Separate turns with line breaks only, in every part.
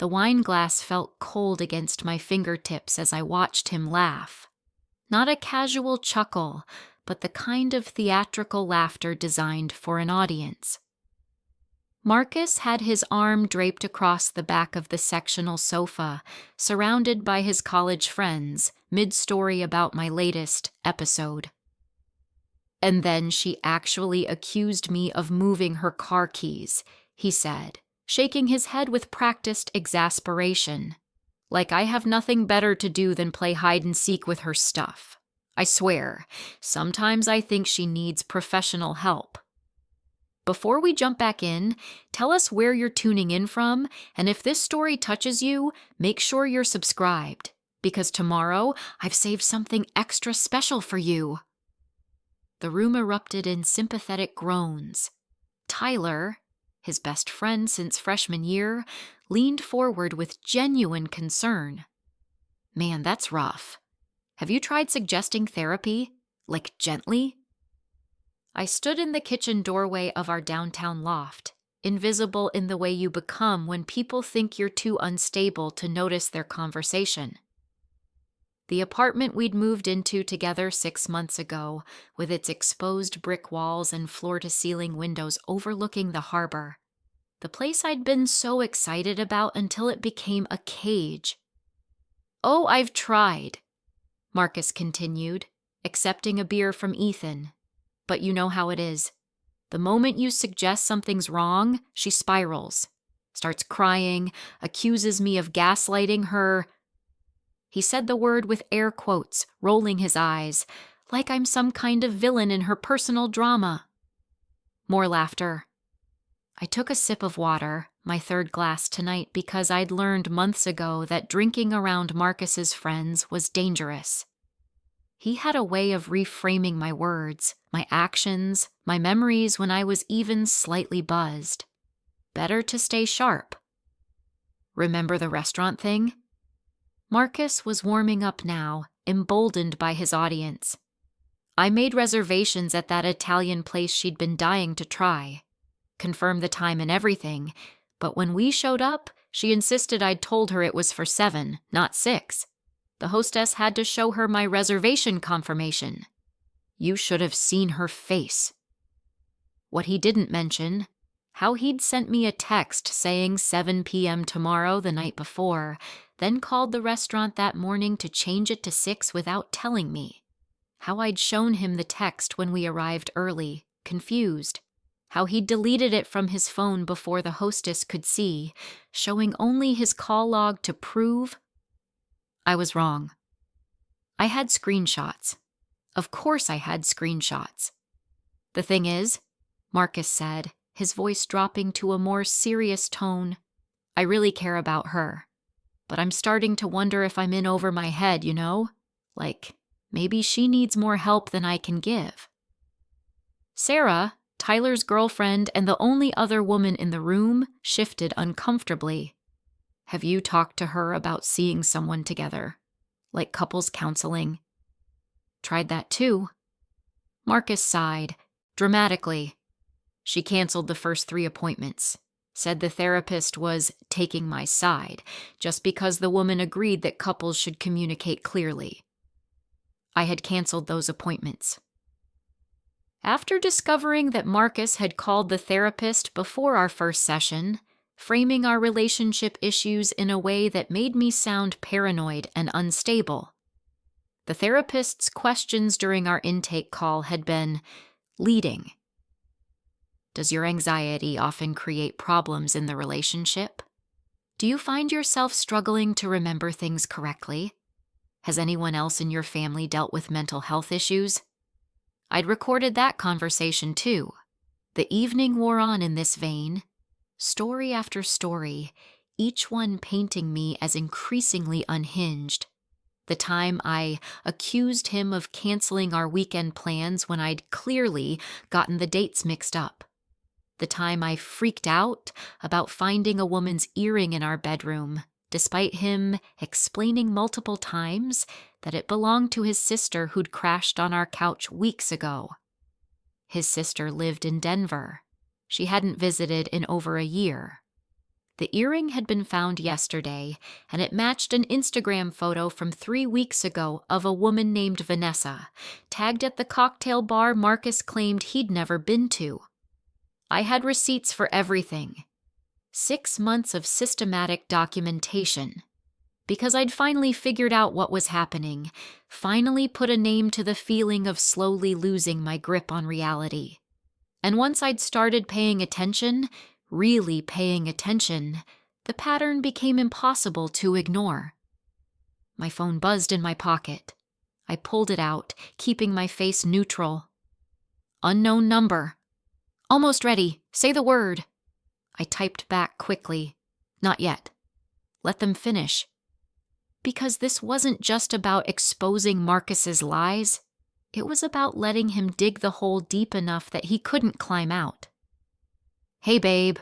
The wine glass felt cold against my fingertips as I watched him laugh. Not a casual chuckle, but the kind of theatrical laughter designed for an audience. Marcus had his arm draped across the back of the sectional sofa, surrounded by his college friends, mid-story about my latest episode. "And then she actually accused me of moving her car keys," he said, shaking his head with practiced exasperation. "Like I have nothing better to do than play hide-and-seek with her stuff. I swear, sometimes I think she needs professional help." Before we jump back in, tell us where you're tuning in from, and if this story touches you, make sure you're subscribed, because tomorrow I've saved something extra special for you. The room erupted in sympathetic groans. Tyler, his best friend since freshman year, leaned forward with genuine concern. "Man, that's rough. Have you tried suggesting therapy? Like gently?" I stood in the kitchen doorway of our downtown loft, invisible in the way you become when people think you're too unstable to notice their conversation. The apartment we'd moved into together 6 months ago, with its exposed brick walls and floor-to-ceiling windows overlooking the harbor. The place I'd been so excited about until it became a cage. "Oh, I've tried," Marcus continued, accepting a beer from Ethan. "But you know how it is. The moment you suggest something's wrong, she spirals, starts crying, accuses me of gaslighting her." He said the word with air quotes, rolling his eyes, like I'm some kind of villain in her personal drama. More laughter. I took a sip of water, my third glass tonight, because I'd learned months ago that drinking around Marcus's friends was dangerous. He had a way of reframing my words, my actions, my memories when I was even slightly buzzed. Better to stay sharp. "Remember the restaurant thing?" Marcus was warming up now, emboldened by his audience. "I made reservations at that Italian place she'd been dying to try. Confirmed the time and everything, but when we showed up, she insisted I'd told her it was for 7, not 6. The hostess had to show her my reservation confirmation. You should have seen her face." What he didn't mention, how he'd sent me a text saying 7 p.m. tomorrow the night before, then called the restaurant that morning to change it to 6 without telling me. How I'd shown him the text when we arrived early, confused. How he'd deleted it from his phone before the hostess could see, showing only his call log to prove I was wrong. I had screenshots. Of course I had screenshots. "The thing is," Marcus said, his voice dropping to a more serious tone, "I really care about her. But I'm starting to wonder if I'm in over my head, you know? Like, maybe she needs more help than I can give." Sarah, Tyler's girlfriend and the only other woman in the room, shifted uncomfortably. "Have you talked to her about seeing someone together? Like couples counseling?" "Tried that too." Marcus sighed, dramatically. "She canceled the first 3 appointments. Said the therapist was taking my side, just because the woman agreed that couples should communicate clearly. I had canceled those appointments." After discovering that Marcus had called the therapist before our first session, framing our relationship issues in a way that made me sound paranoid and unstable. The therapist's questions during our intake call had been leading. Does your anxiety often create problems in the relationship? Do you find yourself struggling to remember things correctly? Has anyone else in your family dealt with mental health issues? I'd recorded that conversation too. The evening wore on in this vein. Story after story, each one painting me as increasingly unhinged. The time I accused him of canceling our weekend plans when I'd clearly gotten the dates mixed up. The time I freaked out about finding a woman's earring in our bedroom, despite him explaining multiple times that it belonged to his sister who'd crashed on our couch weeks ago. His sister lived in Denver. She hadn't visited in over a year. The earring had been found yesterday, and it matched an Instagram photo from 3 weeks ago of a woman named Vanessa, tagged at the cocktail bar Marcus claimed he'd never been to. I had receipts for everything. 6 months of systematic documentation. Because I'd finally figured out what was happening, finally put a name to the feeling of slowly losing my grip on reality. And once I'd started paying attention, really paying attention, the pattern became impossible to ignore. My phone buzzed in my pocket. I pulled it out, keeping my face neutral. Unknown number. Almost ready. Say the word. I typed back quickly. Not yet. Let them finish. Because this wasn't just about exposing Marcus's lies. It was about letting him dig the hole deep enough that he couldn't climb out. Hey, babe,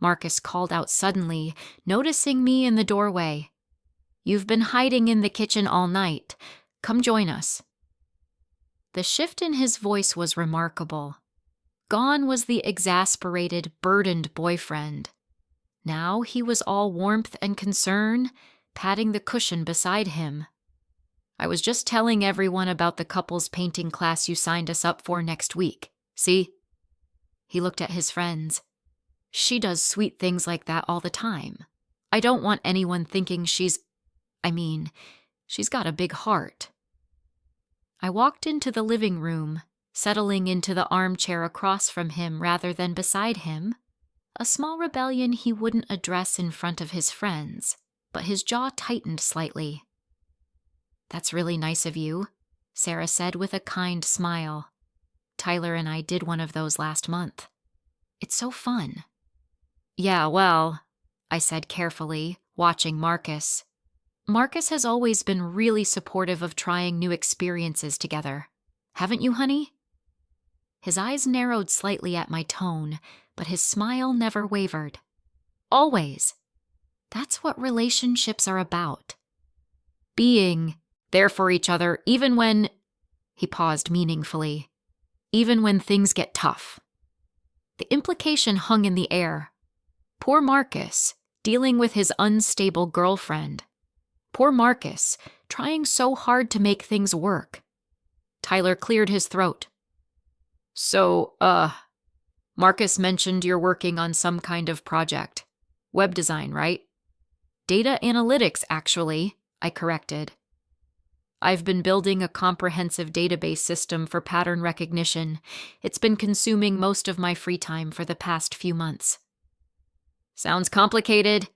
Marcus called out suddenly, noticing me in the doorway. You've been hiding in the kitchen all night. Come join us. The shift in his voice was remarkable. Gone was the exasperated, burdened boyfriend. Now he was all warmth and concern, patting the cushion beside him. I was just telling everyone about the couples painting class you signed us up for next week. See? He looked at his friends. She does sweet things like that all the time. I don't want anyone thinking she's got a big heart. I walked into the living room, settling into the armchair across from him rather than beside him. A small rebellion he wouldn't address in front of his friends, but his jaw tightened slightly. That's really nice of you, Sarah said with a kind smile. Tyler and I did one of those last month. It's so fun. Yeah, well, I said carefully, watching Marcus. Marcus has always been really supportive of trying new experiences together. Haven't you, honey? His eyes narrowed slightly at my tone, but his smile never wavered. Always. That's what relationships are about. Being there for each other even when, he paused meaningfully, even when things get tough. The implication hung in the air. Poor Marcus, dealing with his unstable girlfriend. Poor Marcus, trying so hard to make things work. Tyler cleared his throat. So, Marcus mentioned you're working on some kind of project. Web design, right? Data analytics, actually, I corrected. I've been building a comprehensive database system for pattern recognition. It's been consuming most of my free time for the past few months. Sounds complicated,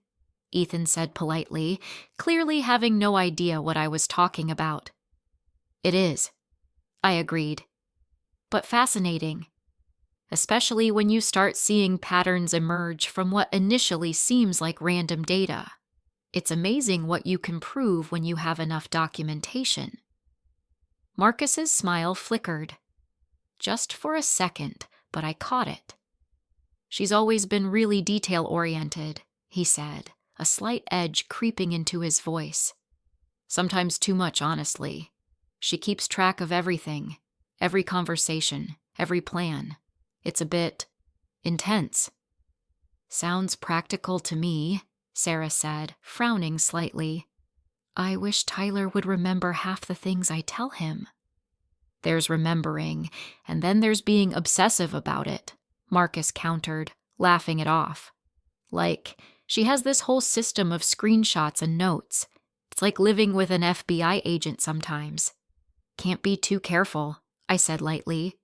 Ethan said politely, clearly having no idea what I was talking about. It is, I agreed. But fascinating. Especially when you start seeing patterns emerge from what initially seems like random data. It's amazing what you can prove when you have enough documentation. Marcus's smile flickered. Just for a second, but I caught it. She's always been really detail-oriented, he said, a slight edge creeping into his voice. Sometimes too much, honestly. She keeps track of everything, every conversation, every plan. It's a bit intense. Sounds practical to me, Sarah said, frowning slightly. I wish Tyler would remember half the things I tell him. There's remembering, and then there's being obsessive about it, Marcus countered, laughing it off. Like, she has this whole system of screenshots and notes. It's like living with an FBI agent sometimes. Can't be too careful, I said lightly.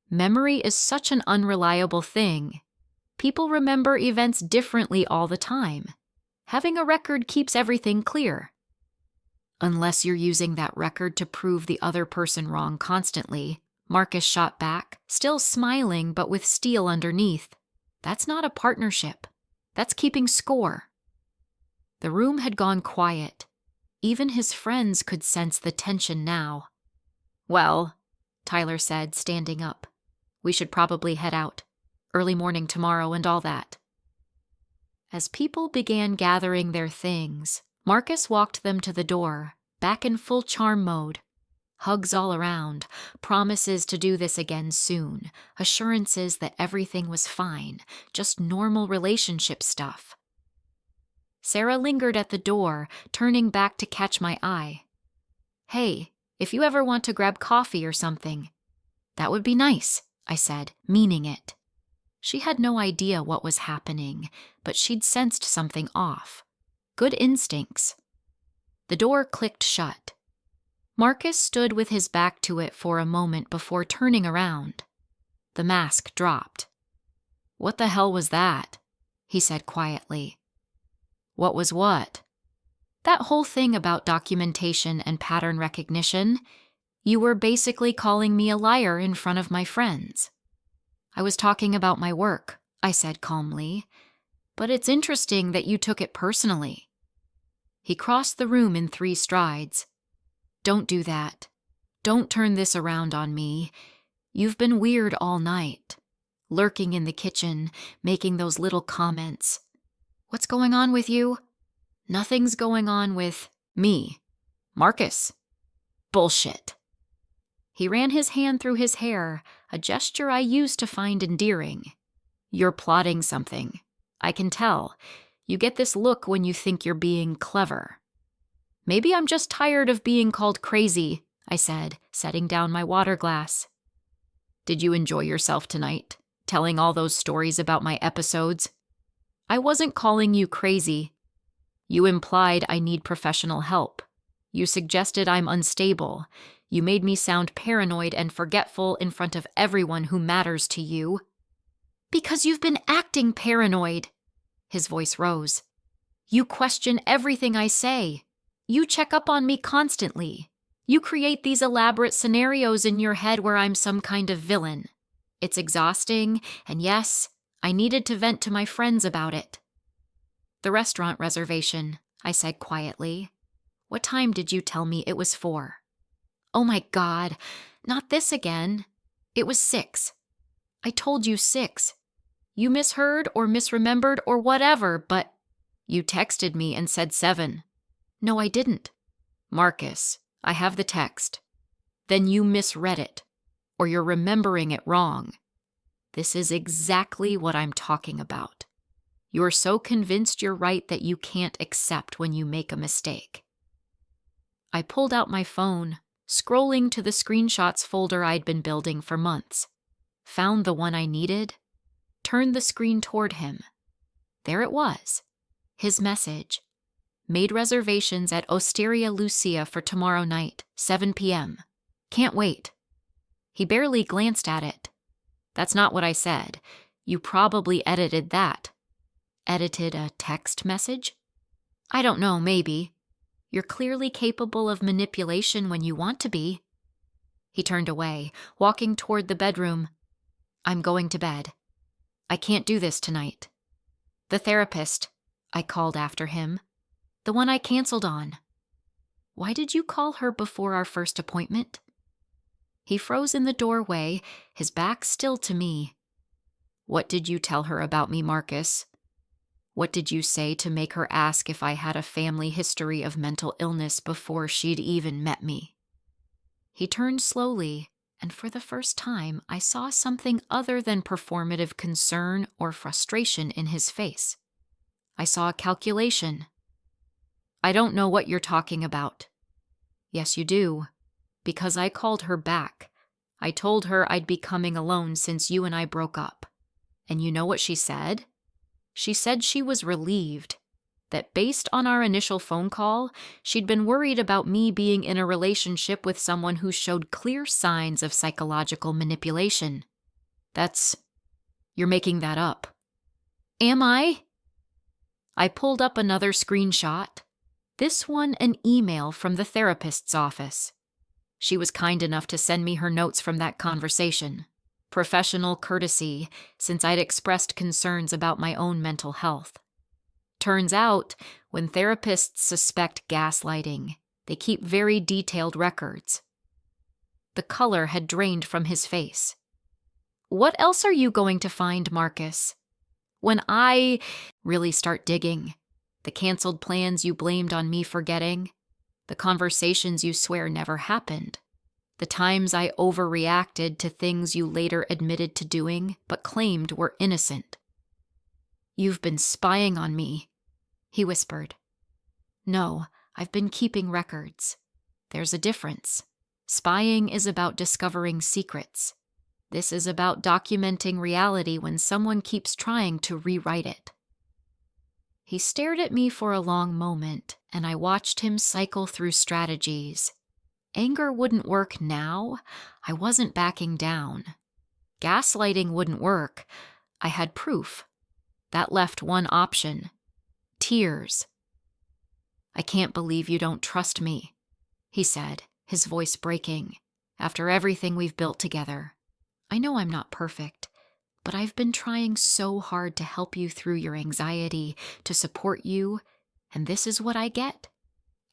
Memory is such an unreliable thing. People remember events differently all the time. Having a record keeps everything clear. Unless you're using that record to prove the other person wrong constantly, Marcus shot back, still smiling but with steel underneath. That's not a partnership. That's keeping score. The room had gone quiet. Even his friends could sense the tension now. Well, Tyler said, standing up. We should probably head out. Early morning tomorrow and all that. As people began gathering their things, Marcus walked them to the door, back in full charm mode. Hugs all around, promises to do this again soon, assurances that everything was fine, just normal relationship stuff. Sarah lingered at the door, turning back to catch my eye. "Hey, if you ever want to grab coffee or something." "That would be nice," I said, meaning it. She had no idea what was happening, but she'd sensed something off. Good instincts. The door clicked shut. Marcus stood with his back to it for a moment before turning around. The mask dropped. "What the hell was that?" he said quietly. "What was what?" "That whole thing about documentation and pattern recognition. You were basically calling me a liar in front of my friends." "I was talking about my work," I said calmly. "But it's interesting that you took it personally." He crossed the room in 3 strides. "Don't do that. Don't turn this around on me. You've been weird all night. Lurking in the kitchen, making those little comments. What's going on with you?" "Nothing's going on with me. Marcus." "Bullshit." He ran his hand through his hair, a gesture I used to find endearing. "You're plotting something. I can tell. You get this look when you think you're being clever." "Maybe I'm just tired of being called crazy," I said, setting down my water glass. "Did you enjoy yourself tonight, telling all those stories about my episodes?" "I wasn't calling you crazy." "You implied I need professional help. You suggested I'm unstable. You made me sound paranoid and forgetful in front of everyone who matters to you." "Because you've been acting paranoid." His voice rose. "You question everything I say. You check up on me constantly. You create these elaborate scenarios in your head where I'm some kind of villain. It's exhausting, and yes, I needed to vent to my friends about it." "The restaurant reservation," I said quietly. "What time did you tell me it was for?" "Oh my God, not this again. It was 6. I told you 6. You misheard or misremembered or whatever, but you texted me and said 7. "No, I didn't." "Marcus, I have the text." "Then you misread it, or you're remembering it wrong. This is exactly what I'm talking about. You're so convinced you're right that you can't accept when you make a mistake." I pulled out my phone, scrolling to the screenshots folder I'd been building for months. Found the one I needed, turned the screen toward him. There it was. His message. "Made reservations at Osteria Lucia for tomorrow night, 7 p.m. Can't wait." He barely glanced at it. "That's not what I said. You probably edited that." "Edited a text message?" "I don't know, maybe. You're clearly capable of manipulation when you want to be." He turned away, walking toward the bedroom. "I'm going to bed. I can't do this tonight." "The therapist," I called after him. "The one I canceled on." "Why did you call her before our first appointment?" He froze in the doorway, his back still to me. "What did you tell her about me, Marcus? What did you say to make her ask if I had a family history of mental illness before she'd even met me?" He turned slowly, and for the first time I saw something other than performative concern or frustration in his face. I saw a calculation. "I don't know what you're talking about." "Yes, you do. Because I called her back. I told her I'd be coming alone since you and I broke up. And you know what she said? She said she was relieved. That based on our initial phone call, she'd been worried about me being in a relationship with someone who showed clear signs of psychological manipulation." You're making that up." "Am I?" I pulled up another screenshot. This one an email from the therapist's office. She was kind enough to send me her notes from that conversation. Professional courtesy, since I'd expressed concerns about my own mental health. Turns out, when therapists suspect gaslighting, they keep very detailed records. The color had drained from his face. "What else are you going to find, Marcus? When I really start digging, the canceled plans you blamed on me forgetting, the conversations you swear never happened, the times I overreacted to things you later admitted to doing but claimed were innocent. You've been spying on me." he whispered. No, I've been keeping records. There's a difference. Spying is about discovering secrets. This is about documenting reality when someone keeps trying to rewrite it. He stared at me for a long moment, and I watched him cycle through strategies. Anger wouldn't work now. I wasn't backing down. Gaslighting wouldn't work. I had proof. That left one option. Tears. I can't believe you don't trust me, he said, his voice breaking, after everything we've built together. I know I'm not perfect, but I've been trying so hard to help you through your anxiety, to support you, and this is what I get?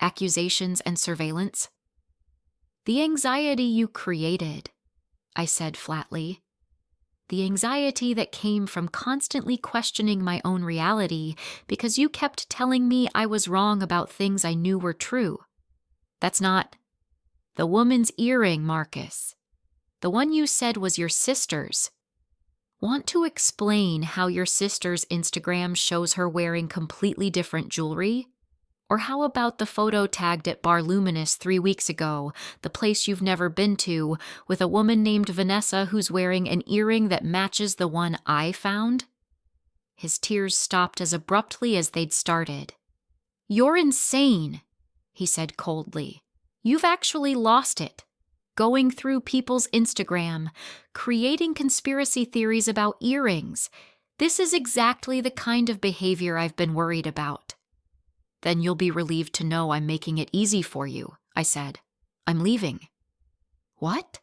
Accusations and surveillance? The anxiety you created, I said flatly. The anxiety that came from constantly questioning my own reality because you kept telling me I was wrong about things I knew were true. That's not the woman's earring, Marcus. The one you said was your sister's. Want to explain how your sister's Instagram shows her wearing completely different jewelry? Or how about the photo tagged at Bar Luminous 3 weeks ago, the place you've never been to, with a woman named Vanessa who's wearing an earring that matches the one I found? His tears stopped as abruptly as they'd started. You're insane, he said coldly. You've actually lost it. Going through people's Instagram, creating conspiracy theories about earrings. This is exactly the kind of behavior I've been worried about. Then you'll be relieved to know I'm making it easy for you, I said. I'm leaving. What?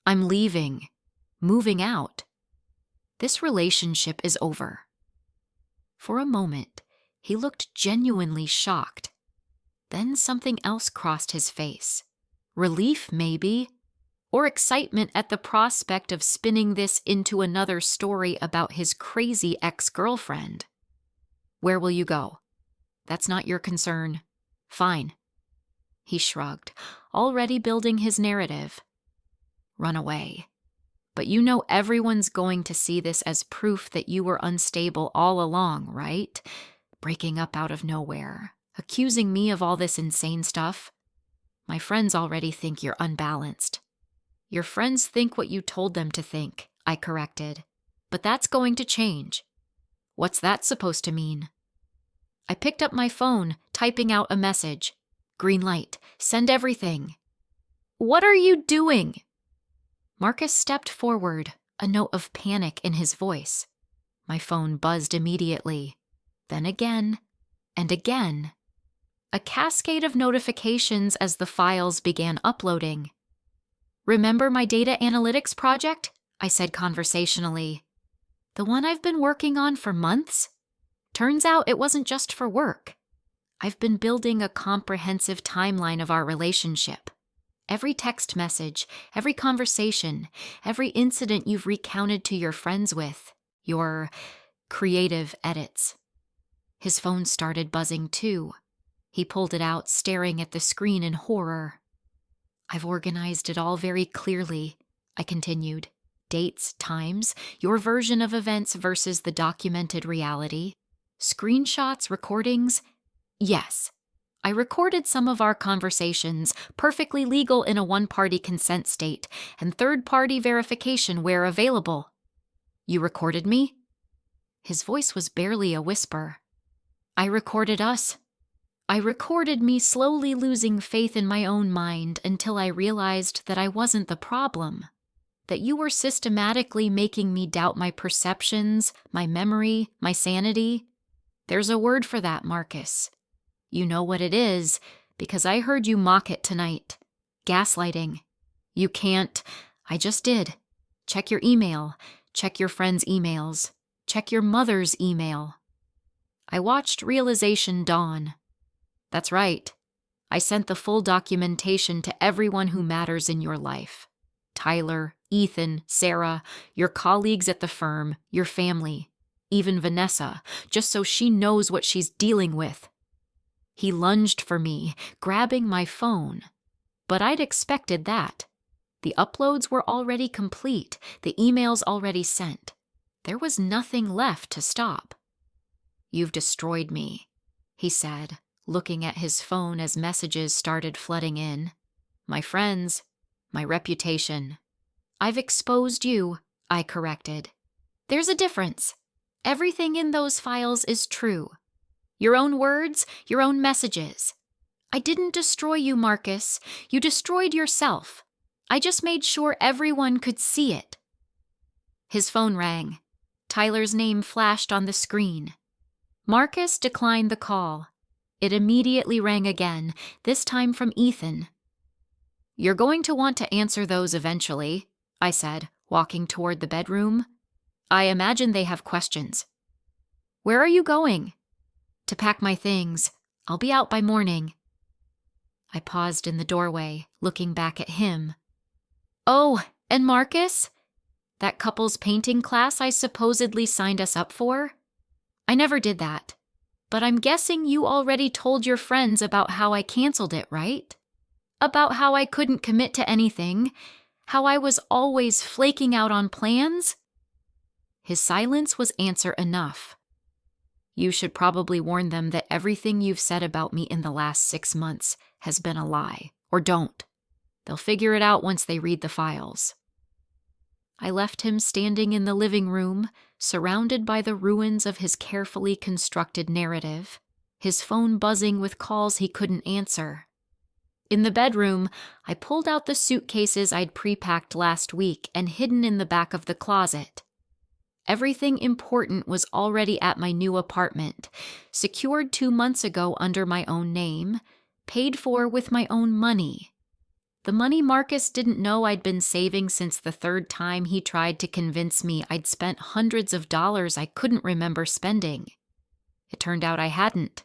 I'm leaving. Moving out. This relationship is over. For a moment, he looked genuinely shocked. Then something else crossed his face. Relief, maybe, or excitement at the prospect of spinning this into another story about his crazy ex-girlfriend. Where will you go? That's not your concern. Fine. He shrugged, already building his narrative. Run away. But you know everyone's going to see this as proof that you were unstable all along, right? Breaking up out of nowhere, accusing me of all this insane stuff. My friends already think you're unbalanced. Your friends think what you told them to think, I corrected. But that's going to change. What's that supposed to mean? I picked up my phone, typing out a message. Green light. Send everything. What are you doing? Marcus stepped forward, a note of panic in his voice. My phone buzzed immediately. Then again, and again. A cascade of notifications as the files began uploading. Remember my data analytics project? I said conversationally. The one I've been working on for months? Turns out it wasn't just for work. I've been building a comprehensive timeline of our relationship. Every text message, every conversation, every incident you've recounted to your friends with, your creative edits. His phone started buzzing too. He pulled it out, staring at the screen in horror. I've organized it all very clearly, I continued. Dates, times, your version of events versus the documented reality. Screenshots, recordings? Yes. I recorded some of our conversations, perfectly legal in a one-party consent state, and third-party verification where available. You recorded me? His voice was barely a whisper. I recorded us. I recorded me slowly losing faith in my own mind until I realized that I wasn't the problem. That you were systematically making me doubt my perceptions, my memory, my sanity. There's a word for that, Marcus. You know what it is, because I heard you mock it tonight. Gaslighting. You can't. I just did. Check your email. Check your friends' emails. Check your mother's email. I watched realization dawn. That's right. I sent the full documentation to everyone who matters in your life. Tyler, Ethan, Sarah, your colleagues at the firm, your family, even Vanessa, just so she knows what she's dealing with. He lunged for me, grabbing my phone. But I'd expected that. The uploads were already complete, the emails already sent. There was nothing left to stop. You've destroyed me. he said, looking at his phone as messages started flooding in. My friends, my reputation. I've exposed you, I corrected. There's a difference. Everything in those files is true. Your own words, your own messages. I didn't destroy you, Marcus. You destroyed yourself. I just made sure everyone could see it. His phone rang. Tyler's name flashed on the screen. Marcus declined the call. It immediately rang again, this time from Ethan. You're going to want to answer those eventually, I said, walking toward the bedroom. I imagine they have questions. Where are you going? To pack my things. I'll be out by morning. I paused in the doorway, looking back at him. Oh, and Marcus? That couple's painting class I supposedly signed us up for? I never did that. But I'm guessing you already told your friends about how I canceled it, right? About how I couldn't commit to anything, how I was always flaking out on plans? His silence was answer enough. You should probably warn them that everything you've said about me in the last 6 months has been a lie, or don't. They'll figure it out once they read the files. I left him standing in the living room, surrounded by the ruins of his carefully constructed narrative, his phone buzzing with calls he couldn't answer. In the bedroom, I pulled out the suitcases I'd pre-packed last week and hidden in the back of the closet. Everything important was already at my new apartment, secured 2 months ago under my own name, paid for with my own money. The money Marcus didn't know I'd been saving since the 3rd time he tried to convince me I'd spent hundreds of dollars I couldn't remember spending. It turned out I hadn't.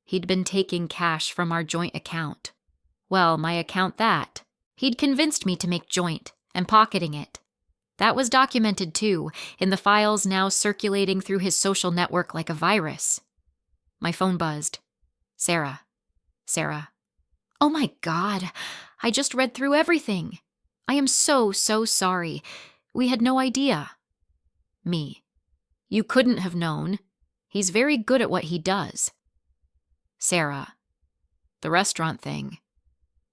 He'd been taking cash from our joint account. Well, my account that. He'd convinced me to make joint, and pocketing it. That was documented too, in the files now circulating through his social network like a virus. My phone buzzed. Sarah. Oh my God, I just read through everything. I am so sorry. We had no idea. Me. You couldn't have known. He's very good at what he does. Sarah. The restaurant thing.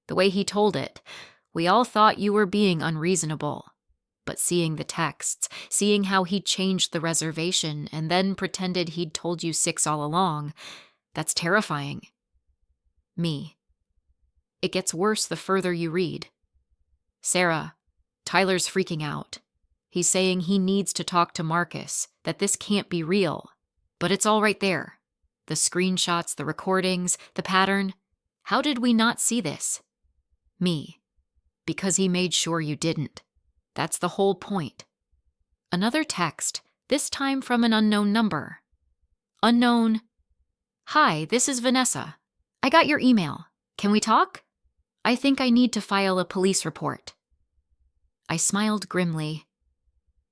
The way he told it, we all thought you were being unreasonable. But seeing the texts, seeing how he changed the reservation and then pretended he'd told you 6 all along, that's terrifying. Me. It gets worse the further you read. Sarah, Tyler's freaking out. He's saying he needs to talk to Marcus, that this can't be real. But it's all right there. The screenshots, the recordings, the pattern. How did we not see this? Me. Because he made sure you didn't. That's the whole point. Another text, this time from an unknown number. Unknown. Hi, this is Vanessa. I got your email. Can we talk? I think I need to file a police report. I smiled grimly.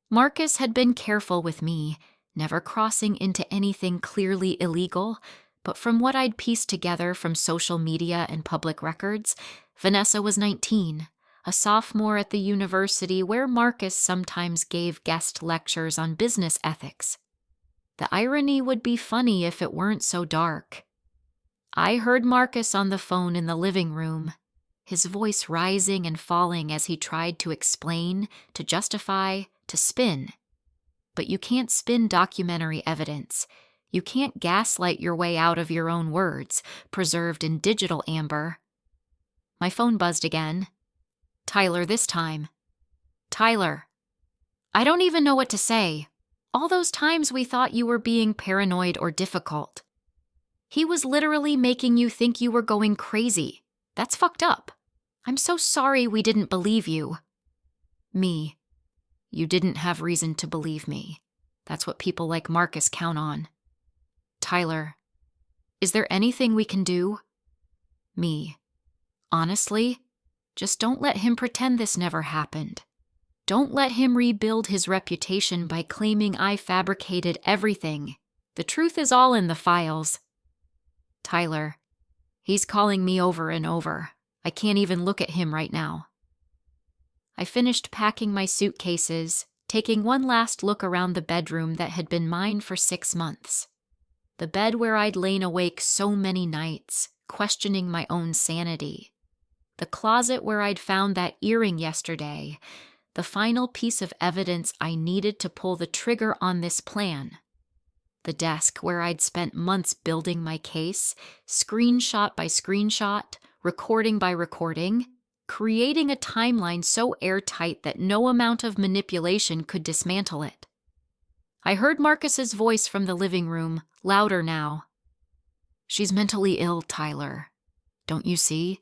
Marcus had been careful with me, never crossing into anything clearly illegal, but from what I'd pieced together from social media and public records, Vanessa was 19. A sophomore at the university where Marcus sometimes gave guest lectures on business ethics. The irony would be funny if it weren't so dark. I heard Marcus on the phone in the living room, his voice rising and falling as he tried to explain, to justify, to spin. But you can't spin documentary evidence. You can't gaslight your way out of your own words, preserved in digital amber. My phone buzzed again. Tyler this time. Tyler. I don't even know what to say. All those times we thought you were being paranoid or difficult. He was literally making you think you were going crazy. That's fucked up. I'm so sorry we didn't believe you. Me. You didn't have reason to believe me. That's what people like Marcus count on. Tyler. Is there anything we can do? Me. Honestly, just don't let him pretend this never happened. Don't let him rebuild his reputation by claiming I fabricated everything. The truth is all in the files. Tyler. He's calling me over and over. I can't even look at him right now. I finished packing my suitcases, taking one last look around the bedroom that had been mine for 6 months. The bed where I'd lain awake so many nights, questioning my own sanity. The closet where I'd found that earring yesterday. The final piece of evidence I needed to pull the trigger on this plan. The desk where I'd spent months building my case, screenshot by screenshot, recording by recording, creating a timeline so airtight that no amount of manipulation could dismantle it. I heard Marcus's voice from the living room, louder now. "She's mentally ill, Tyler. Don't you see?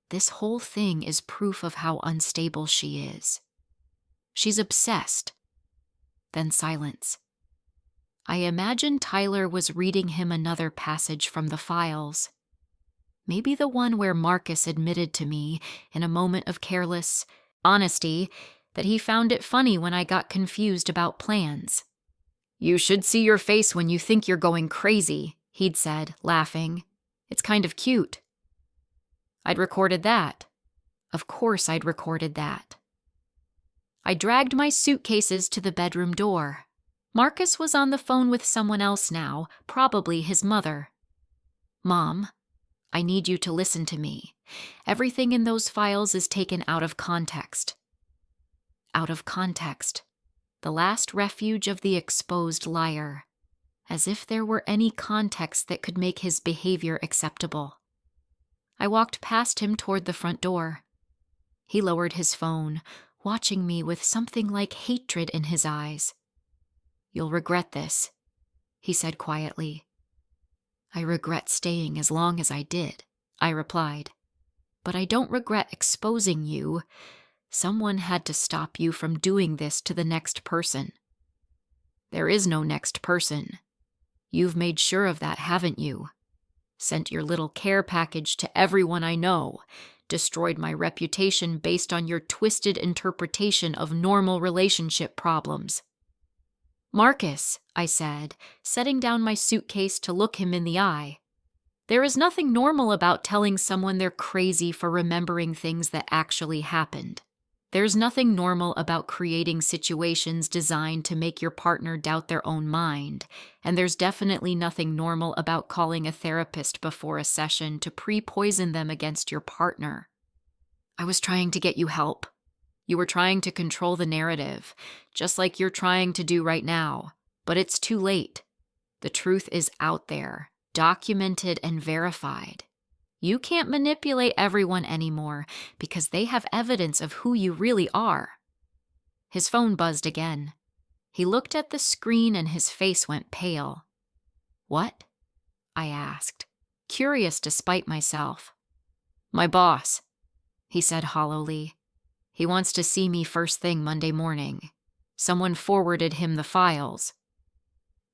This whole thing is proof of how unstable she is. She's obsessed." Then silence. I imagine Tyler was reading him another passage from the files. Maybe the one where Marcus admitted to me, in a moment of careless honesty, that he found it funny when I got confused about plans. "You should see your face when you think you're going crazy," he'd said, laughing. "It's kind of cute." I'd recorded that. Of course I'd recorded that. I dragged my suitcases to the bedroom door. Marcus was on the phone with someone else now, probably his mother. "Mom, I need you to listen to me. Everything in those files is taken out of context." Out of context. The last refuge of the exposed liar. As if there were any context that could make his behavior acceptable. I walked past him toward the front door. He lowered his phone, watching me with something like hatred in his eyes. "You'll regret this," he said quietly. "I regret staying as long as I did," I replied. "But I don't regret exposing you. Someone had to stop you from doing this to the next person." "There is no next person. You've made sure of that, haven't you? Sent your little care package to everyone I know. Destroyed my reputation based on your twisted interpretation of normal relationship problems." "Marcus," I said, setting down my suitcase to look him in the eye. "There is nothing normal about telling someone they're crazy for remembering things that actually happened. There's nothing normal about creating situations designed to make your partner doubt their own mind, and there's definitely nothing normal about calling a therapist before a session to pre-poison them against your partner. I was trying to get you help. You were trying to control the narrative, just like you're trying to do right now, but it's too late. The truth is out there, documented and verified. You can't manipulate everyone anymore because they have evidence of who you really are." His phone buzzed again. He looked at the screen and his face went pale. "What?" I asked, curious despite myself. "My boss," he said hollowly. "He wants to see me first thing Monday morning. Someone forwarded him the files."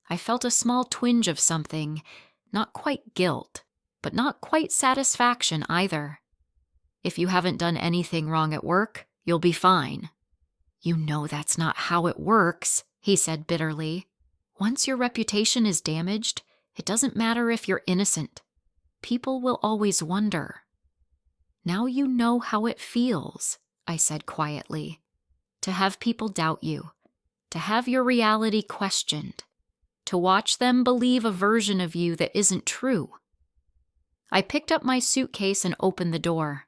I felt a small twinge of something, not quite guilt, but not quite satisfaction either. "If you haven't done anything wrong at work, you'll be fine." "You know that's not how it works," he said bitterly. "Once your reputation is damaged, it doesn't matter if you're innocent. People will always wonder." "Now you know how it feels," I said quietly. "To have people doubt you, to have your reality questioned, to watch them believe a version of you that isn't true." I picked up my suitcase and opened the door.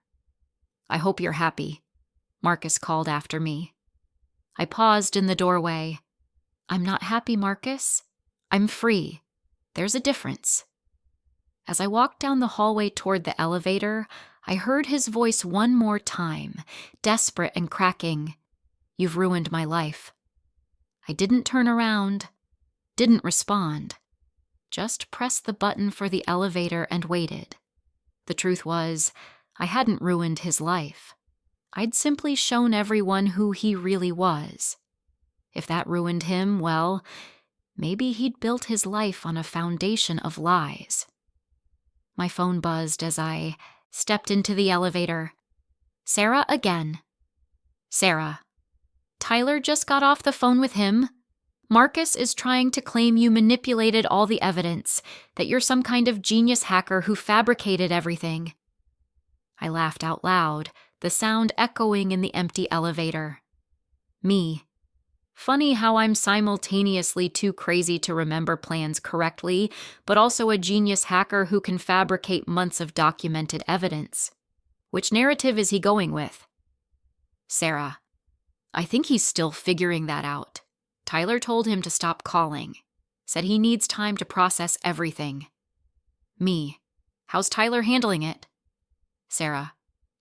"I hope you're happy," Marcus called after me. I paused in the doorway. "I'm not happy, Marcus. I'm free. There's a difference." As I walked down the hallway toward the elevator, I heard his voice one more time, desperate and cracking. "You've ruined my life." I didn't turn around, didn't respond. Just pressed the button for the elevator and waited. The truth was, I hadn't ruined his life. I'd simply shown everyone who he really was. If that ruined him, well, maybe he'd built his life on a foundation of lies. My phone buzzed as I stepped into the elevator. Sarah again. "Sarah, Tyler just got off the phone with him. Marcus is trying to claim you manipulated all the evidence, that you're some kind of genius hacker who fabricated everything." I laughed out loud, the sound echoing in the empty elevator. Me. Funny how I'm simultaneously too crazy to remember plans correctly, but also a genius hacker who can fabricate months of documented evidence. Which narrative is he going with? Sarah. I think he's still figuring that out. Tyler told him to stop calling. Said he needs time to process everything. Me. How's Tyler handling it? Sarah.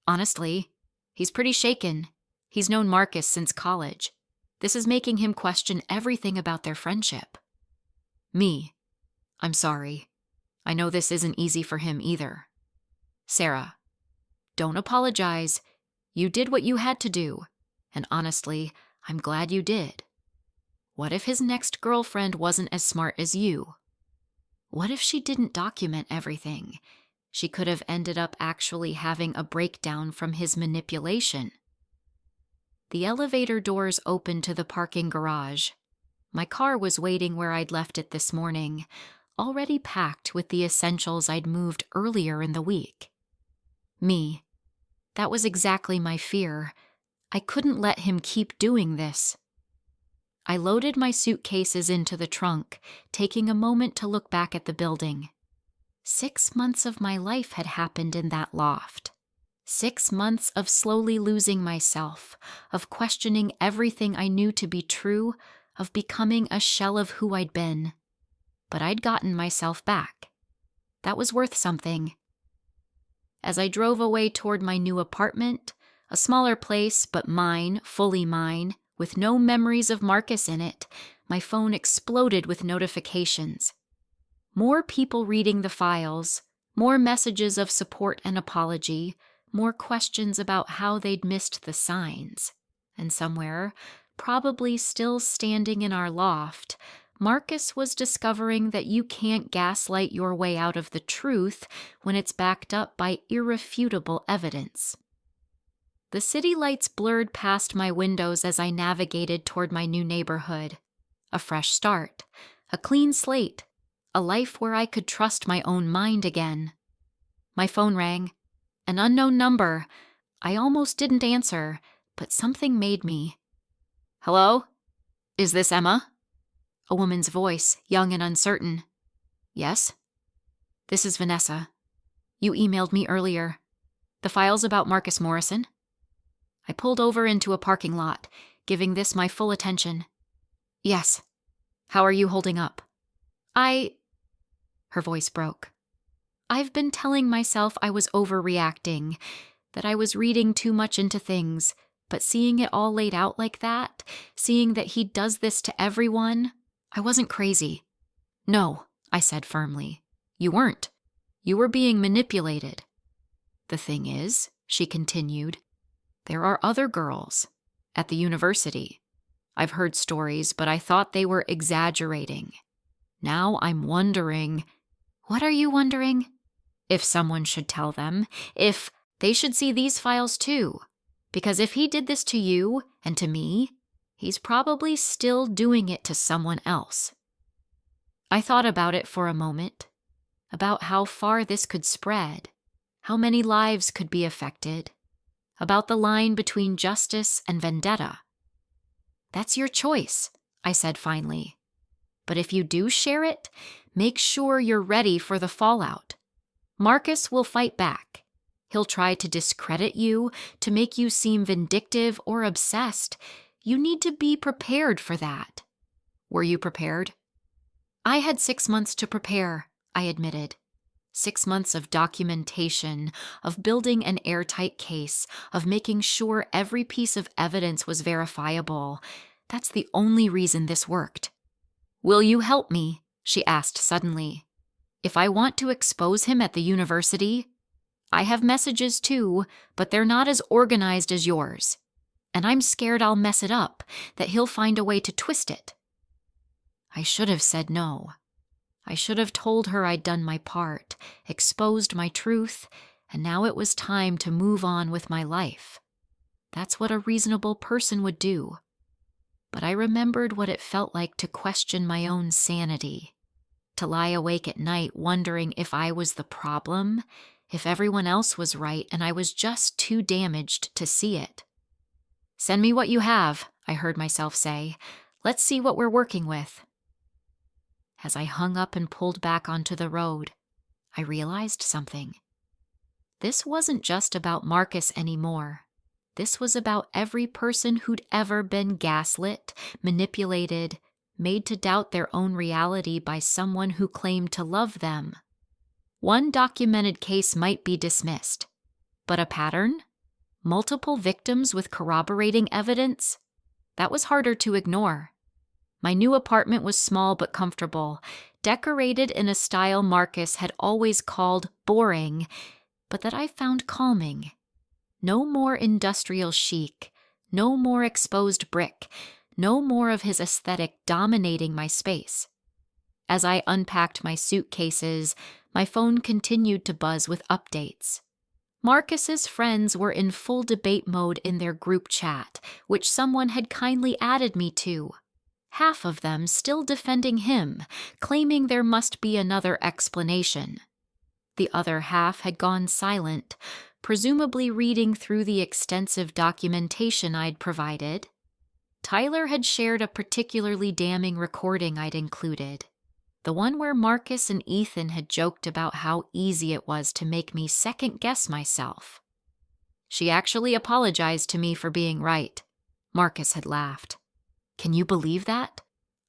Honestly, he's pretty shaken. He's known Marcus since college. This is making him question everything about their friendship. Me. I'm sorry. I know this isn't easy for him either. Sarah. Don't apologize. You did what you had to do. And honestly, I'm glad you did. What if his next girlfriend wasn't as smart as you? What if she didn't document everything? She could have ended up actually having a breakdown from his manipulation. The elevator doors opened to the parking garage. My car was waiting where I'd left it this morning, already packed with the essentials I'd moved earlier in the week. Me. That was exactly my fear. I couldn't let him keep doing this. I loaded my suitcases into the trunk, taking a moment to look back at the building. 6 months of my life had happened in that loft. 6 months of slowly losing myself, of questioning everything I knew to be true, of becoming a shell of who I'd been. But I'd gotten myself back. That was worth something. As I drove away toward my new apartment, a smaller place, but mine, fully mine, with no memories of Marcus in it, my phone exploded with notifications. More people reading the files, more messages of support and apology, more questions about how they'd missed the signs. And somewhere, probably still standing in our loft, Marcus was discovering that you can't gaslight your way out of the truth when it's backed up by irrefutable evidence. The city lights blurred past my windows as I navigated toward my new neighborhood. A fresh start, a clean slate, a life where I could trust my own mind again. My phone rang. An unknown number. I almost didn't answer, but something made me. Hello? Is this Emma? A woman's voice, young and uncertain. Yes? This is Vanessa. You emailed me earlier. The files about Marcus Morrison? I pulled over into a parking lot, giving this my full attention. Yes. How are you holding up? Her voice broke. I've been telling myself I was overreacting, that I was reading too much into things, but seeing it all laid out like that, seeing that he does this to everyone, I wasn't crazy. No, I said firmly. You weren't. You were being manipulated. The thing is, she continued, there are other girls at the university. I've heard stories, but I thought they were exaggerating. Now I'm wondering. What are you wondering? If someone should tell them, if they should see these files too. Because if he did this to you and to me, he's probably still doing it to someone else. I thought about it for a moment, about how far this could spread, how many lives could be affected, about the line between justice and vendetta. That's your choice, I said finally. But if you do share it, make sure you're ready for the fallout. Marcus will fight back. He'll try to discredit you, to make you seem vindictive or obsessed. You need to be prepared for that. Were you prepared? I had 6 months to prepare, I admitted. 6 months of documentation, of building an airtight case, of making sure every piece of evidence was verifiable. That's the only reason this worked. Will you help me? She asked suddenly. If I want to expose him at the university, I have messages too, but they're not as organized as yours. And I'm scared I'll mess it up, that he'll find a way to twist it. I should have said no. I should have told her I'd done my part, exposed my truth, and now it was time to move on with my life. That's what a reasonable person would do. But I remembered what it felt like to question my own sanity, to lie awake at night wondering if I was the problem, if everyone else was right and I was just too damaged to see it. Send me what you have, I heard myself say. Let's see what we're working with. As I hung up and pulled back onto the road, I realized something. This wasn't just about Marcus anymore. This was about every person who'd ever been gaslit, manipulated, made to doubt their own reality by someone who claimed to love them. One documented case might be dismissed, but a pattern? Multiple victims with corroborating evidence? That was harder to ignore. My new apartment was small but comfortable, decorated in a style Marcus had always called boring, but that I found calming. No more industrial chic, no more exposed brick, no more of his aesthetic dominating my space. As I unpacked my suitcases, my phone continued to buzz with updates. Marcus's friends were in full debate mode in their group chat, which someone had kindly added me to. Half of them still defending him, claiming there must be another explanation. The other half had gone silent, presumably reading through the extensive documentation I'd provided. Tyler had shared a particularly damning recording I'd included, the one where Marcus and Ethan had joked about how easy it was to make me second-guess myself. She actually apologized to me for being right. Marcus had laughed. Can you believe that?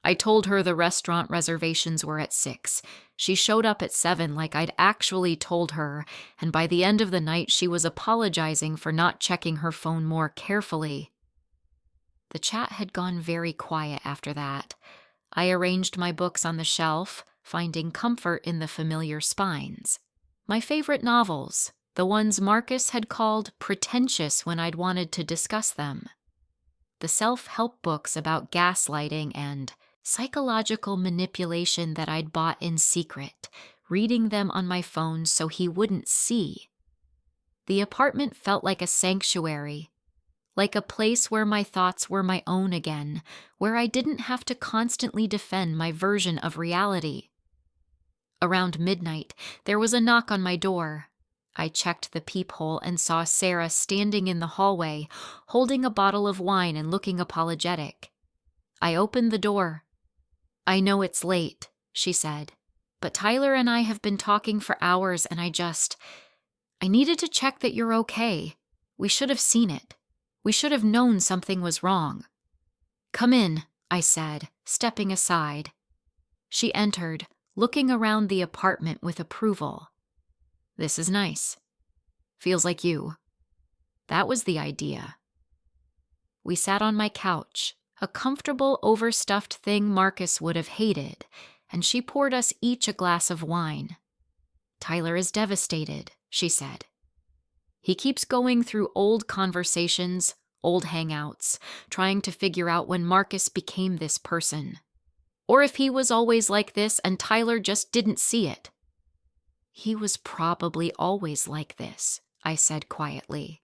I told her the restaurant reservations were at 6. She showed up at 7 like I'd actually told her, and by the end of the night she was apologizing for not checking her phone more carefully. The chat had gone very quiet after that. I arranged my books on the shelf, finding comfort in the familiar spines. My favorite novels, the ones Marcus had called pretentious when I'd wanted to discuss them. The self-help books about gaslighting and psychological manipulation that I'd bought in secret, reading them on my phone so he wouldn't see. The apartment felt like a sanctuary, like a place where my thoughts were my own again, where I didn't have to constantly defend my version of reality. Around midnight, there was a knock on my door. I checked the peephole and saw Sarah standing in the hallway, holding a bottle of wine and looking apologetic. I opened the door. I know it's late, she said, but Tyler and I have been talking for hours and I needed to check that you're okay. We should have seen it. We should have known something was wrong. Come in, I said, stepping aside. She entered, looking around the apartment with approval. This is nice. Feels like you. That was the idea. We sat on my couch, a comfortable, overstuffed thing Marcus would have hated, and she poured us each a glass of wine. Tyler is devastated, she said. He keeps going through old conversations, old hangouts, trying to figure out when Marcus became this person. Or if he was always like this and Tyler just didn't see it. He was probably always like this, I said quietly.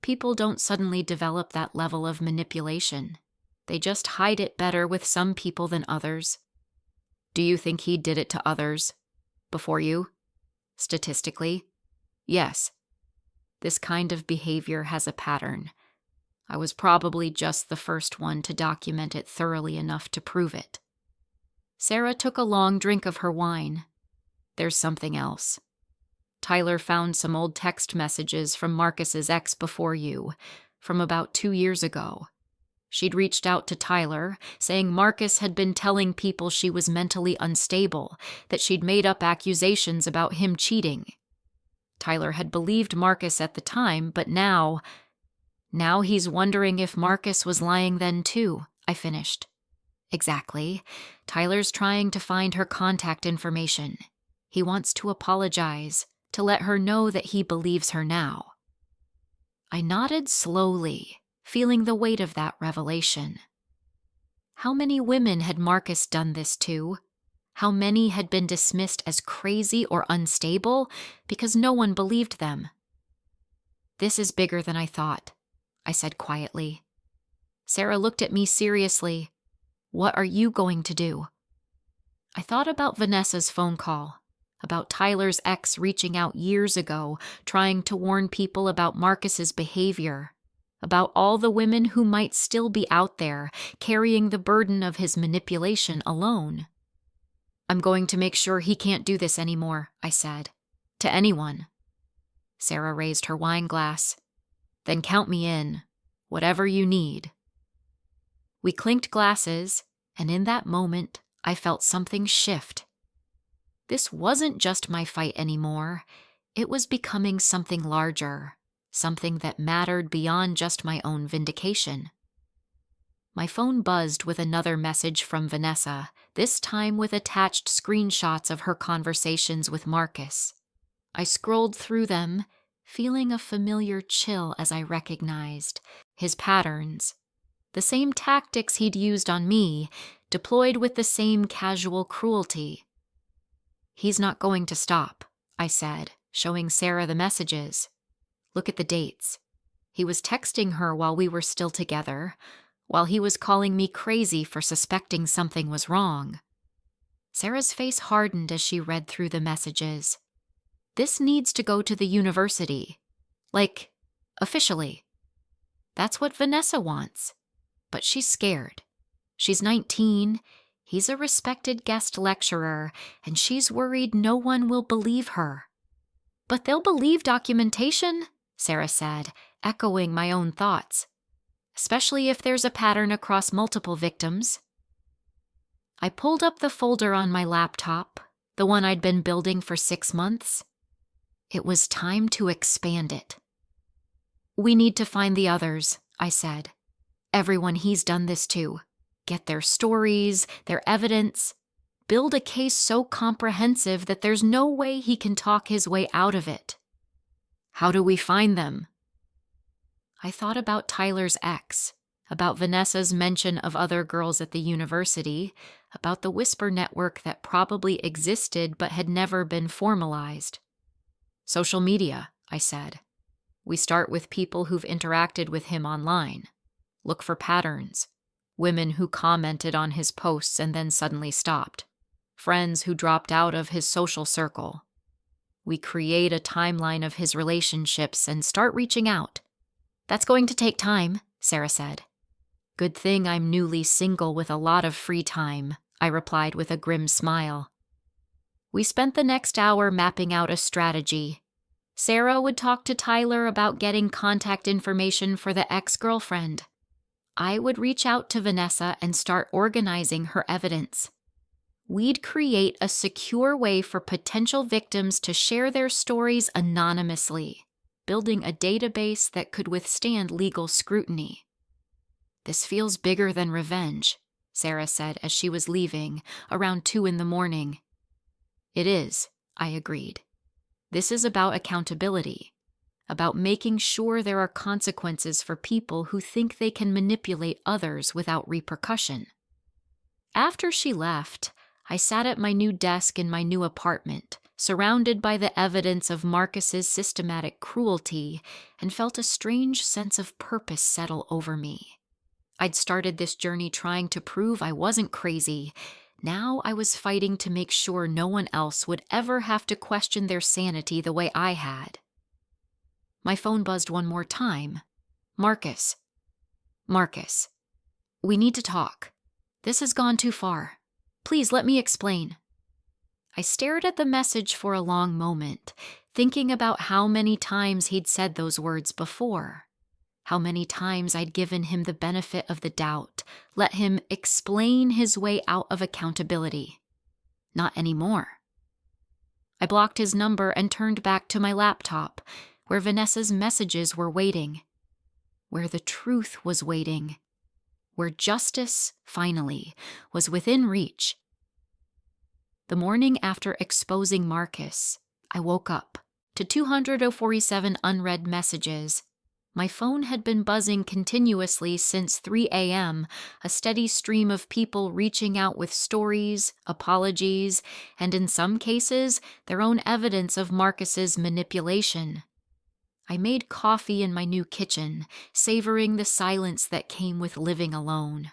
People don't suddenly develop that level of manipulation. They just hide it better with some people than others. Do you think he did it to others? Before you? Statistically? Yes. This kind of behavior has a pattern. I was probably just the first one to document it thoroughly enough to prove it. Sarah took a long drink of her wine. There's something else. Tyler found some old text messages from Marcus's ex before you, from about 2 years ago. She'd reached out to Tyler, saying Marcus had been telling people she was mentally unstable, that she'd made up accusations about him cheating. Tyler had believed Marcus at the time, but now he's wondering if Marcus was lying then too, I finished. Exactly. Tyler's trying to find her contact information. He wants to apologize, to let her know that he believes her now. I nodded slowly, feeling the weight of that revelation. How many women had Marcus done this to? How many had been dismissed as crazy or unstable because no one believed them? This is bigger than I thought, I said quietly. Sarah looked at me seriously. What are you going to do? I thought about Vanessa's phone call, about Tyler's ex reaching out years ago, trying to warn people about Marcus's behavior, about all the women who might still be out there carrying the burden of his manipulation alone. "I'm going to make sure he can't do this anymore," I said. "To anyone." Sarah raised her wine glass. "Then count me in. Whatever you need." We clinked glasses, and in that moment, I felt something shift. This wasn't just my fight anymore. It was becoming something larger, something that mattered beyond just my own vindication. My phone buzzed with another message from Vanessa, this time with attached screenshots of her conversations with Marcus. I scrolled through them, feeling a familiar chill as I recognized his patterns. The same tactics he'd used on me, deployed with the same casual cruelty. "He's not going to stop," I said, showing Sarah the messages. "Look at the dates. He was texting her while we were still together, while he was calling me crazy for suspecting something was wrong." Sarah's face hardened as she read through the messages. "This needs to go to the university. Like, officially. That's what Vanessa wants. But she's scared. She's 19, he's a respected guest lecturer, and she's worried no one will believe her." "But they'll believe documentation," Sarah said, echoing my own thoughts. "Especially if there's a pattern across multiple victims." I pulled up the folder on my laptop, the one I'd been building for 6 months. It was time to expand it. "We need to find the others," I said. "Everyone he's done this to. Get their stories, their evidence. Build a case so comprehensive that there's no way he can talk his way out of it." "How do we find them?" I thought about Tyler's ex, about Vanessa's mention of other girls at the university, about the whisper network that probably existed but had never been formalized. "Social media," I said. "We start with people who've interacted with him online. Look for patterns. Women who commented on his posts and then suddenly stopped. Friends who dropped out of his social circle. We create a timeline of his relationships and start reaching out." "That's going to take time," Sarah said. "Good thing I'm newly single with a lot of free time," I replied with a grim smile. We spent the next hour mapping out a strategy. Sarah would talk to Tyler about getting contact information for the ex-girlfriend. I would reach out to Vanessa and start organizing her evidence. We'd create a secure way for potential victims to share their stories anonymously, building a database that could withstand legal scrutiny. "This feels bigger than revenge," Sarah said as she was leaving, around 2 a.m. "It is," I agreed. "This is about accountability. About making sure there are consequences for people who think they can manipulate others without repercussion." After she left, I sat at my new desk in my new apartment, surrounded by the evidence of Marcus's systematic cruelty, and felt a strange sense of purpose settle over me. I'd started this journey trying to prove I wasn't crazy. Now I was fighting to make sure no one else would ever have to question their sanity the way I had. My phone buzzed one more time. "Marcus. Marcus. We need to talk. This has gone too far. Please let me explain." I stared at the message for a long moment, thinking about how many times he'd said those words before. How many times I'd given him the benefit of the doubt, let him explain his way out of accountability. Not anymore. I blocked his number and turned back to my laptop, where Vanessa's messages were waiting, where the truth was waiting, where justice, finally, was within reach. The morning after exposing Marcus, I woke up to 247 unread messages. My phone had been buzzing continuously since 3 a.m., a steady stream of people reaching out with stories, apologies, and in some cases, their own evidence of Marcus's manipulation. I made coffee in my new kitchen, savoring the silence that came with living alone.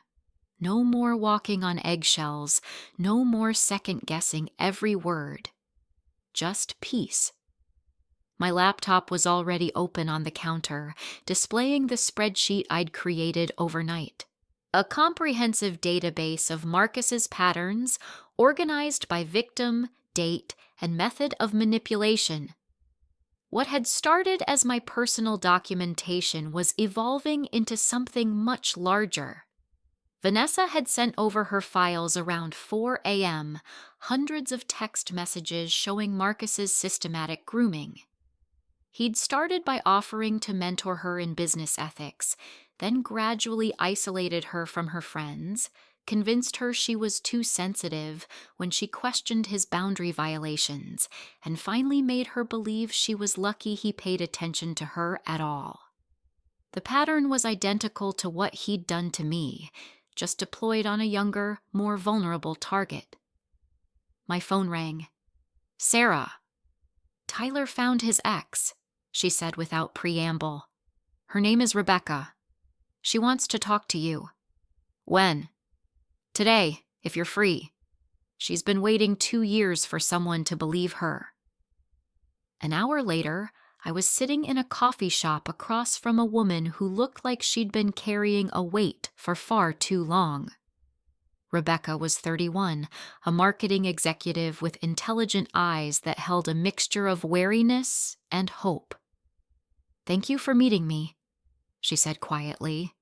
No more walking on eggshells, no more second-guessing every word. Just peace. My laptop was already open on the counter, displaying the spreadsheet I'd created overnight. A comprehensive database of Marcus's patterns, organized by victim, date, and method of manipulation. What had started as my personal documentation was evolving into something much larger. Vanessa had sent over her files around 4 a.m., hundreds of text messages showing Marcus's systematic grooming. He'd started by offering to mentor her in business ethics, then gradually isolated her from her friends, convinced her she was too sensitive when she questioned his boundary violations, and finally made her believe she was lucky he paid attention to her at all. The pattern was identical to what he'd done to me, just deployed on a younger, more vulnerable target. My phone rang. "Sarah." "Tyler found his ex," she said without preamble. "Her name is Rebecca. She wants to talk to you." "When?" "Today, if you're free. She's been waiting 2 years for someone to believe her." An hour later, I was sitting in a coffee shop across from a woman who looked like she'd been carrying a weight for far too long. Rebecca was 31, a marketing executive with intelligent eyes that held a mixture of wariness and hope. "Thank you for meeting me," she said quietly.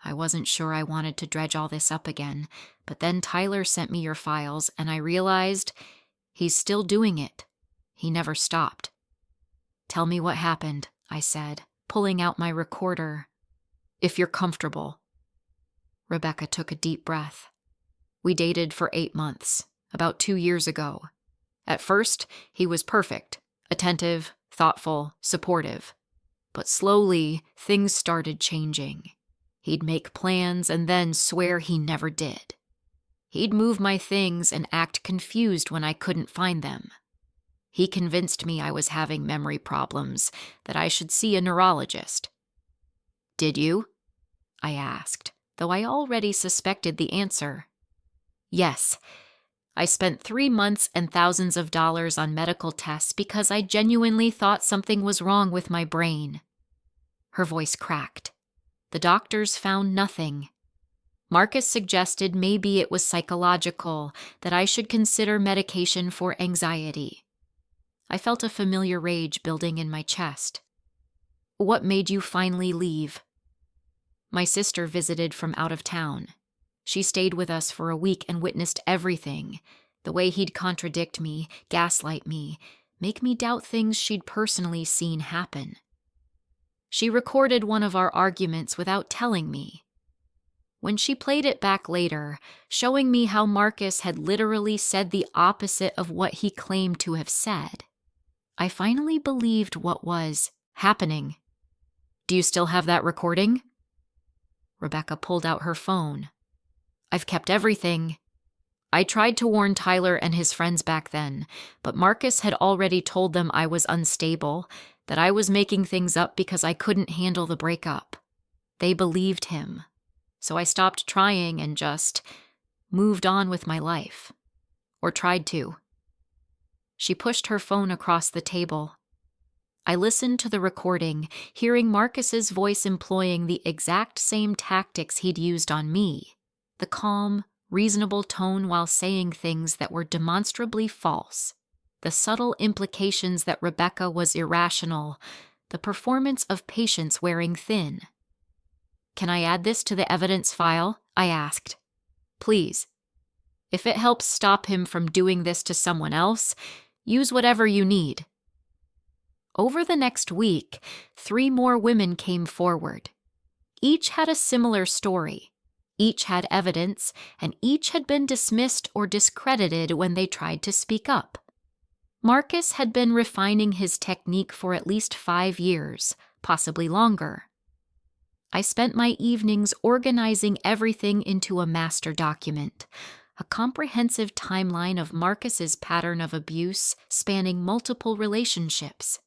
"I wasn't sure I wanted to dredge all this up again, but then Tyler sent me your files and I realized he's still doing it. He never stopped." "Tell me what happened," I said, pulling out my recorder. "If you're comfortable." Rebecca took a deep breath. "We dated for 8 months, about 2 years ago. At first, he was perfect, attentive, thoughtful, supportive. But slowly, things started changing. He'd make plans and then swear he never did. He'd move my things and act confused when I couldn't find them. He convinced me I was having memory problems, that I should see a neurologist." "Did you?" I asked, though I already suspected the answer. "Yes. I spent 3 months and thousands of dollars on medical tests because I genuinely thought something was wrong with my brain." Her voice cracked. "The doctors found nothing. Marcus suggested maybe it was psychological, that I should consider medication for anxiety." I felt a familiar rage building in my chest. "What made you finally leave?" "My sister visited from out of town. She stayed with us for a week and witnessed everything. The way he'd contradict me, gaslight me, make me doubt things she'd personally seen happen. She recorded one of our arguments without telling me. When she played it back later, showing me how Marcus had literally said the opposite of what he claimed to have said, I finally believed what was happening." "Do you still have that recording?" Rebecca pulled out her phone. "I've kept everything. I tried to warn Tyler and his friends back then, but Marcus had already told them I was unstable, that I was making things up because I couldn't handle the breakup. They believed him. So I stopped trying and just moved on with my life. Or tried to." She pushed her phone across the table. I listened to the recording, hearing Marcus's voice employing the exact same tactics he'd used on me. The calm, reasonable tone while saying things that were demonstrably false. The subtle implications that Rebecca was irrational. The performance of patience wearing thin. "Can I add this to the evidence file?" I asked. "Please. If it helps stop him from doing this to someone else, use whatever you need." Over the next week, 3 more women came forward. Each had a similar story. Each had evidence, and each had been dismissed or discredited when they tried to speak up. Marcus had been refining his technique for at least 5 years, possibly longer. I spent my evenings organizing everything into a master document, a comprehensive timeline of Marcus's pattern of abuse spanning multiple relationships.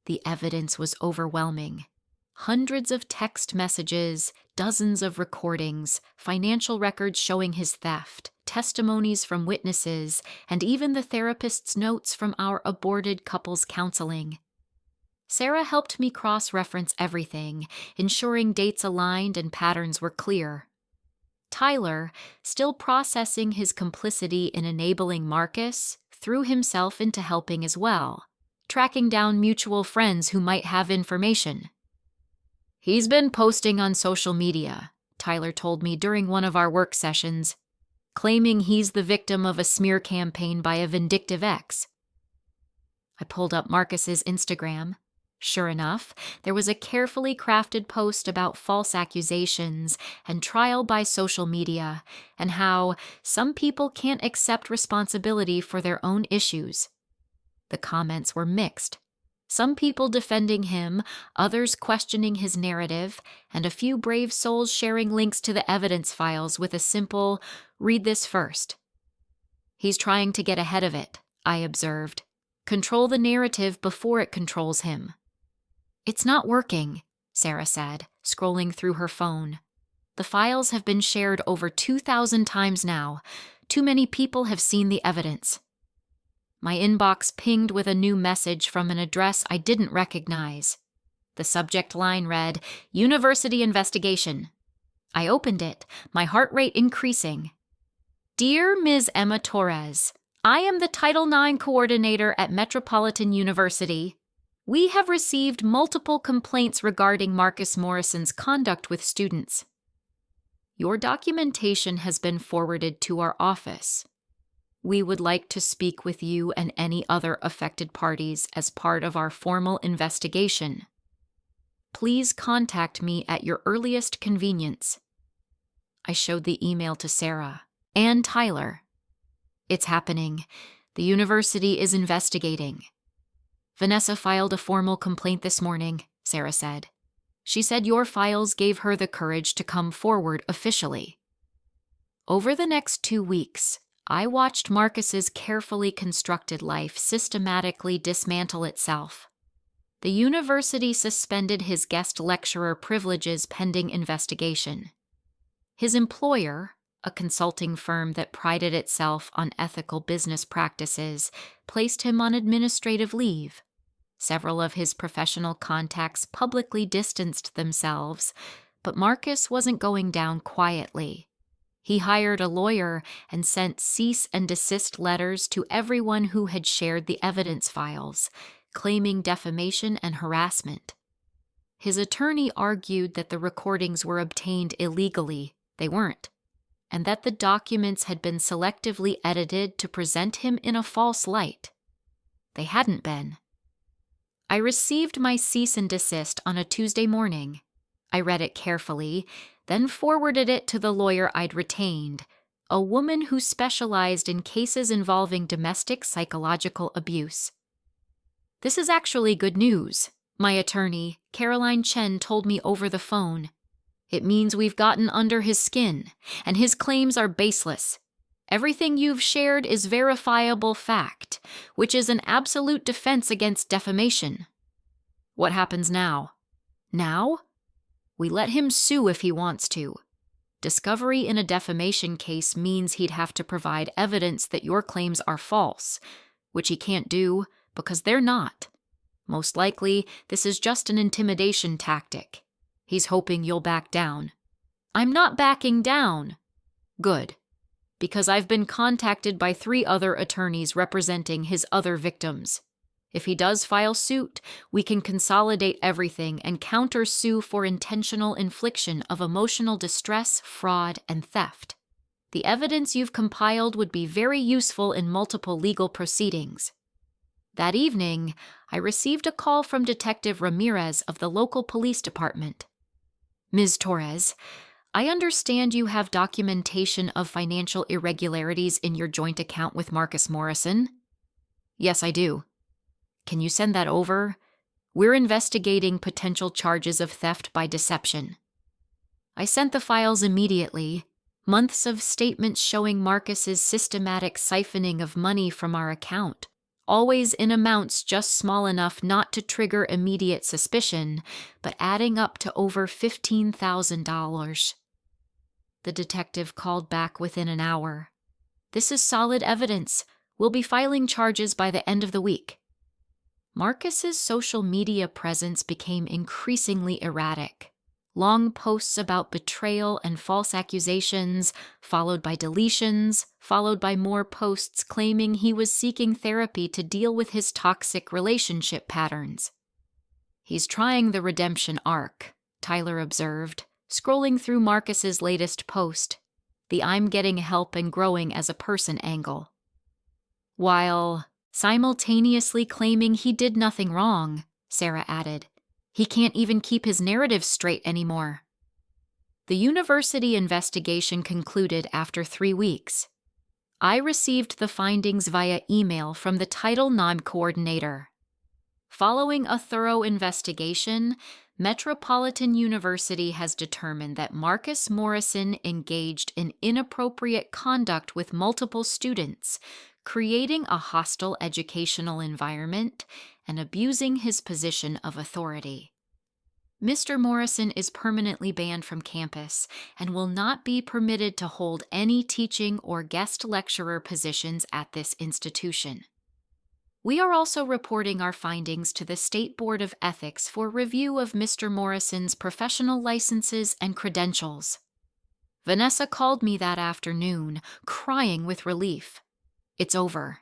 The evidence was overwhelming. Hundreds of text messages, dozens of recordings, financial records showing his theft, testimonies from witnesses, and even the therapist's notes from our aborted couples counseling. Sarah helped me cross-reference everything, ensuring dates aligned and patterns were clear. Tyler, still processing his complicity in enabling Marcus, threw himself into helping as well, tracking down mutual friends who might have information. "He's been posting on social media," Tyler told me during one of our work sessions, claiming he's the victim of a smear campaign by a vindictive ex. I pulled up Marcus's Instagram. Sure enough, there was a carefully crafted post about false accusations and trial by social media, and how some people can't accept responsibility for their own issues. The comments were mixed. Some people defending him, others questioning his narrative, and a few brave souls sharing links to the evidence files with a simple, "Read this first." "He's trying to get ahead of it," I observed. "Control the narrative before it controls him." "It's not working," Sarah said, scrolling through her phone. "The files have been shared over 2,000 times now. Too many people have seen the evidence." My inbox pinged with a new message from an address I didn't recognize. The subject line read, "University Investigation." I opened it, my heart rate increasing. "Dear Ms. Emma Torres, I am the Title IX coordinator at Metropolitan University. We have received multiple complaints regarding Marcus Morrison's conduct with students. Your documentation has been forwarded to our office. We would like to speak with you and any other affected parties as part of our formal investigation. Please contact me at your earliest convenience." I showed the email to Sarah and Tyler. "It's happening. The university is investigating. Vanessa filed a formal complaint this morning," Sarah said. "She said your files gave her the courage to come forward officially." Over the next 2 weeks, I watched Marcus's carefully constructed life systematically dismantle itself. The university suspended his guest lecturer privileges pending investigation. His employer, a consulting firm that prided itself on ethical business practices, placed him on administrative leave. Several of his professional contacts publicly distanced themselves, but Marcus wasn't going down quietly. He hired a lawyer and sent cease and desist letters to everyone who had shared the evidence files, claiming defamation and harassment. His attorney argued that the recordings were obtained illegally. They weren't, and that the documents had been selectively edited to present him in a false light. They hadn't been. I received my cease and desist on a Tuesday morning. I read it carefully, then forwarded it to the lawyer I'd retained, a woman who specialized in cases involving domestic psychological abuse. "This is actually good news," my attorney, Caroline Chen, told me over the phone. "It means we've gotten under his skin, and his claims are baseless. Everything you've shared is verifiable fact, which is an absolute defense against defamation." "What happens now?" "Now? We let him sue if he wants to. Discovery in a defamation case means he'd have to provide evidence that your claims are false, which he can't do because they're not. Most likely, this is just an intimidation tactic. He's hoping you'll back down." "I'm not backing down." "Good. Because I've been contacted by 3 other attorneys representing his other victims. If he does file suit, we can consolidate everything and counter-sue for intentional infliction of emotional distress, fraud, and theft. The evidence you've compiled would be very useful in multiple legal proceedings." That evening, I received a call from Detective Ramirez of the local police department. "Ms. Torres, I understand you have documentation of financial irregularities in your joint account with Marcus Morrison." "Yes, I do." "Can you send that over? We're investigating potential charges of theft by deception." I sent the files immediately. Months of statements showing Marcus's systematic siphoning of money from our account, always in amounts just small enough not to trigger immediate suspicion, but adding up to over $15,000. The detective called back within an hour. "This is solid evidence. We'll be filing charges by the end of the week." Marcus's social media presence became increasingly erratic. Long posts about betrayal and false accusations, followed by deletions, followed by more posts claiming he was seeking therapy to deal with his toxic relationship patterns. "He's trying the redemption arc," Tyler observed, scrolling through Marcus's latest post, the "I'm getting help and growing as a person" angle. While simultaneously claiming he did nothing wrong, Sarah added. "He can't even keep his narrative straight anymore." The university investigation concluded after 3 weeks. I received the findings via email from the Title IX coordinator. Following a thorough investigation, Metropolitan University has determined that Marcus Morrison engaged in inappropriate conduct with multiple students, creating a hostile educational environment and abusing his position of authority. Mr. Morrison is permanently banned from campus and will not be permitted to hold any teaching or guest lecturer positions at this institution. We are also reporting our findings to the State Board of Ethics for review of Mr. Morrison's professional licenses and credentials. Vanessa called me that afternoon, crying with relief. It's over.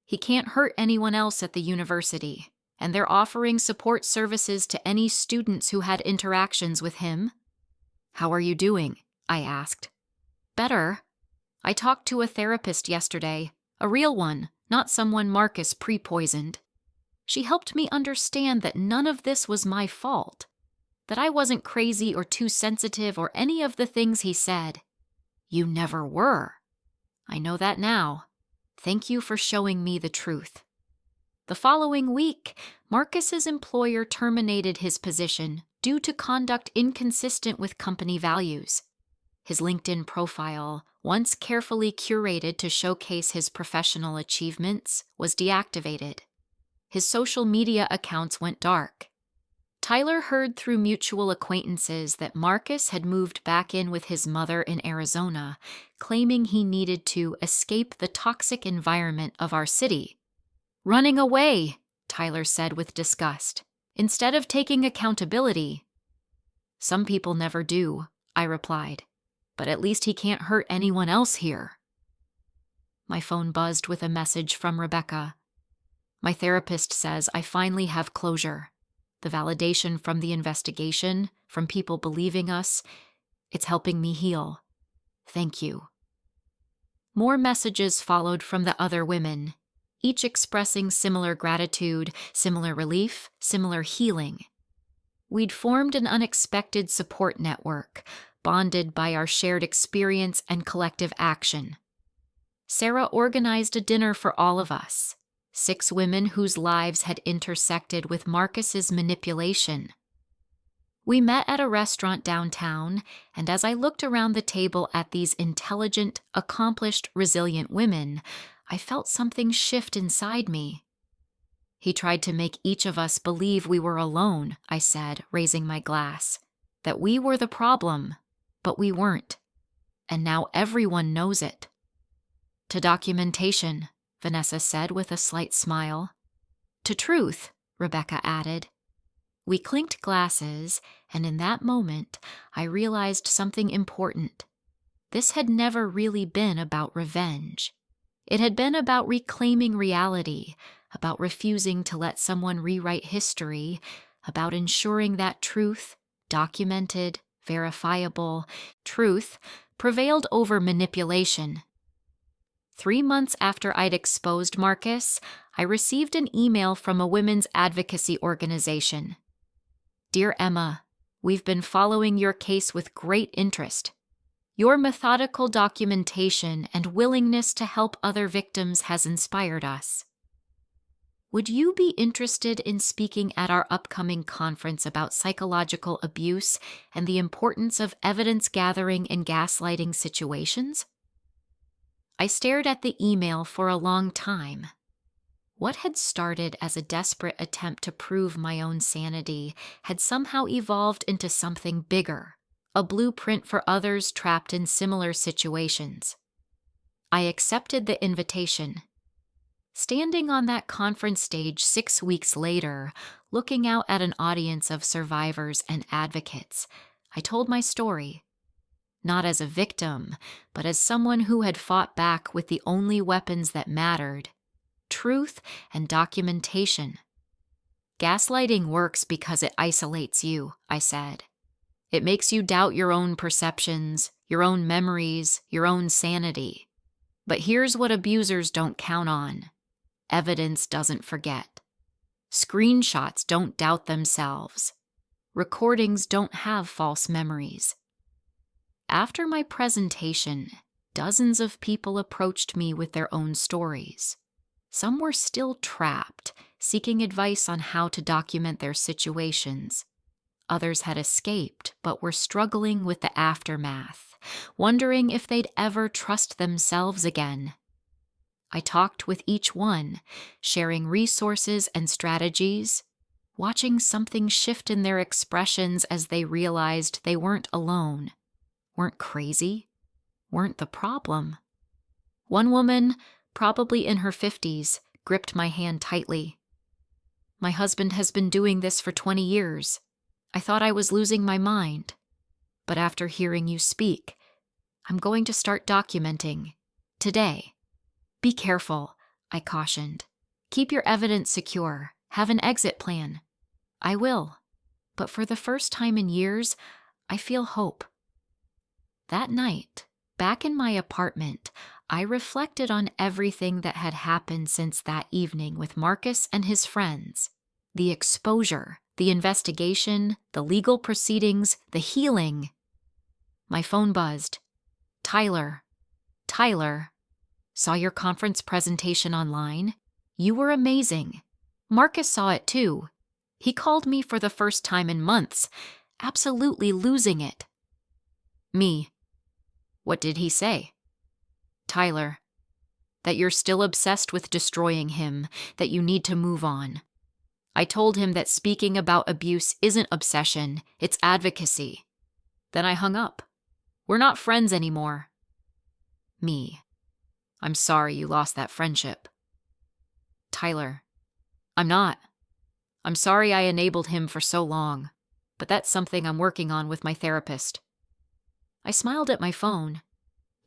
He can't hurt anyone else at the university, and they're offering support services to any students who had interactions with him. "How are you doing?" I asked. "Better. I talked to a therapist yesterday, a real one, not someone Marcus pre-poisoned. She helped me understand that none of this was my fault, that I wasn't crazy or too sensitive or any of the things he said. You never were. I know that now. Thank you for showing me the truth." The following week, Marcus's employer terminated his position due to conduct inconsistent with company values. His LinkedIn profile, once carefully curated to showcase his professional achievements, was deactivated. His social media accounts went dark. Tyler heard through mutual acquaintances that Marcus had moved back in with his mother in Arizona, claiming he needed to escape the toxic environment of our city. "Running away," Tyler said with disgust, "instead of taking accountability." "Some people never do," I replied, "but at least he can't hurt anyone else here." My phone buzzed with a message from Rebecca. "My therapist says I finally have closure. The validation from the investigation, from people believing us, it's helping me heal. Thank you." More messages followed from the other women, each expressing similar gratitude, similar relief, similar healing. We'd formed an unexpected support network, bonded by our shared experience and collective action. Sarah organized a dinner for all of us, 6 women whose lives had intersected with Marcus's manipulation. We met at a restaurant downtown, and as I looked around the table at these intelligent, accomplished, resilient women, I felt something shift inside me. "He tried to make each of us believe we were alone," I said, raising my glass, "that we were the problem, but we weren't. And now everyone knows it." "To documentation," Vanessa said with a slight smile. "To truth," Rebecca added. We clinked glasses, and in that moment, I realized something important. This had never really been about revenge. It had been about reclaiming reality, about refusing to let someone rewrite history, about ensuring that truth, documented, verifiable, truth, prevailed over manipulation. 3 months after I'd exposed Marcus, I received an email from a women's advocacy organization. "Dear Emma, we've been following your case with great interest. Your methodical documentation and willingness to help other victims has inspired us. Would you be interested in speaking at our upcoming conference about psychological abuse and the importance of evidence gathering in gaslighting situations?" I stared at the email for a long time. What had started as a desperate attempt to prove my own sanity had somehow evolved into something bigger, a blueprint for others trapped in similar situations. I accepted the invitation. Standing on that conference stage 6 weeks later, looking out at an audience of survivors and advocates, I told my story. Not as a victim, but as someone who had fought back with the only weapons that mattered: truth and documentation. Gaslighting works because it isolates you, I said. It makes you doubt your own perceptions, your own memories, your own sanity. But here's what abusers don't count on. Evidence doesn't forget. Screenshots don't doubt themselves. Recordings don't have false memories. After my presentation, dozens of people approached me with their own stories. Some were still trapped, seeking advice on how to document their situations. Others had escaped, but were struggling with the aftermath, wondering if they'd ever trust themselves again. I talked with each one, sharing resources and strategies, watching something shift in their expressions as they realized they weren't alone, weren't crazy, weren't the problem. One woman, probably in her 50s, gripped my hand tightly. "My husband has been doing this for 20 years. I thought I was losing my mind. But after hearing you speak, I'm going to start documenting. Today. Be careful," I cautioned. "Keep your evidence secure. Have an exit plan." "I will. But for the first time in years, I feel hope." That night, back in my apartment, I reflected on everything that had happened since that evening with Marcus and his friends. The exposure, the investigation, the legal proceedings, the healing. My phone buzzed. Tyler. Saw your conference presentation online? You were amazing. Marcus saw it too. He called me for the first time in months, absolutely losing it." Me. "What did he say?" Tyler. "That you're still obsessed with destroying him, that you need to move on. I told him that speaking about abuse isn't obsession, it's advocacy. Then I hung up. We're not friends anymore." Me. "I'm sorry you lost that friendship." Tyler. "I'm not. I'm sorry I enabled him for so long, but that's something I'm working on with my therapist." I smiled at my phone.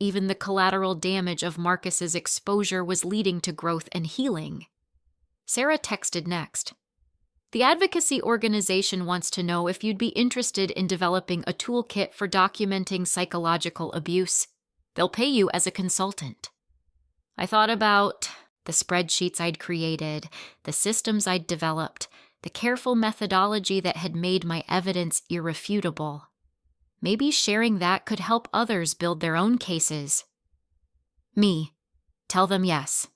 Even the collateral damage of Marcus's exposure was leading to growth and healing. Sarah texted next. "The advocacy organization wants to know if you'd be interested in developing a toolkit for documenting psychological abuse. They'll pay you as a consultant." I thought about the spreadsheets I'd created, the systems I'd developed, the careful methodology that had made my evidence irrefutable. Maybe sharing that could help others build their own cases. Me. Tell them yes.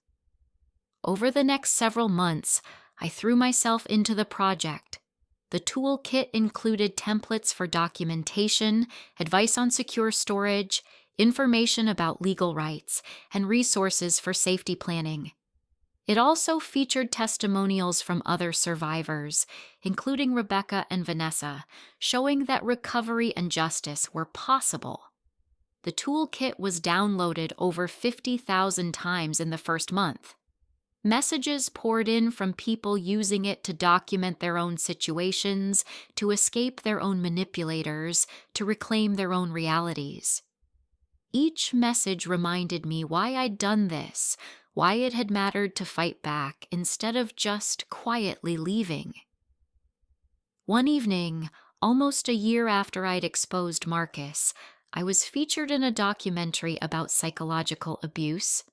Over the next several months, I threw myself into the project. The toolkit included templates for documentation, advice on secure storage, information about legal rights, and resources for safety planning. It also featured testimonials from other survivors, including Rebecca and Vanessa, showing that recovery and justice were possible. The toolkit was downloaded over 50,000 times in the first month. Messages poured in from people using it to document their own situations, to escape their own manipulators, to reclaim their own realities. Each message reminded me why I'd done this, why it had mattered to fight back instead of just quietly leaving. One evening, almost a year after I'd exposed Marcus, I was featured in a documentary about psychological abuse.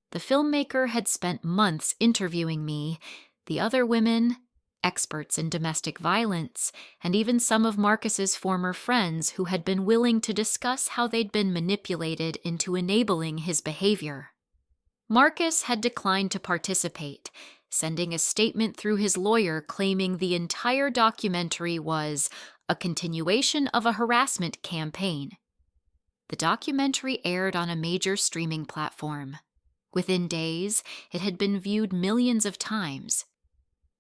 The filmmaker had spent months interviewing me, the other women, experts in domestic violence, and even some of Marcus's former friends who had been willing to discuss how they'd been manipulated into enabling his behavior. Marcus had declined to participate, sending a statement through his lawyer claiming the entire documentary was a continuation of a harassment campaign. The documentary aired on a major streaming platform. Within days, it had been viewed millions of times.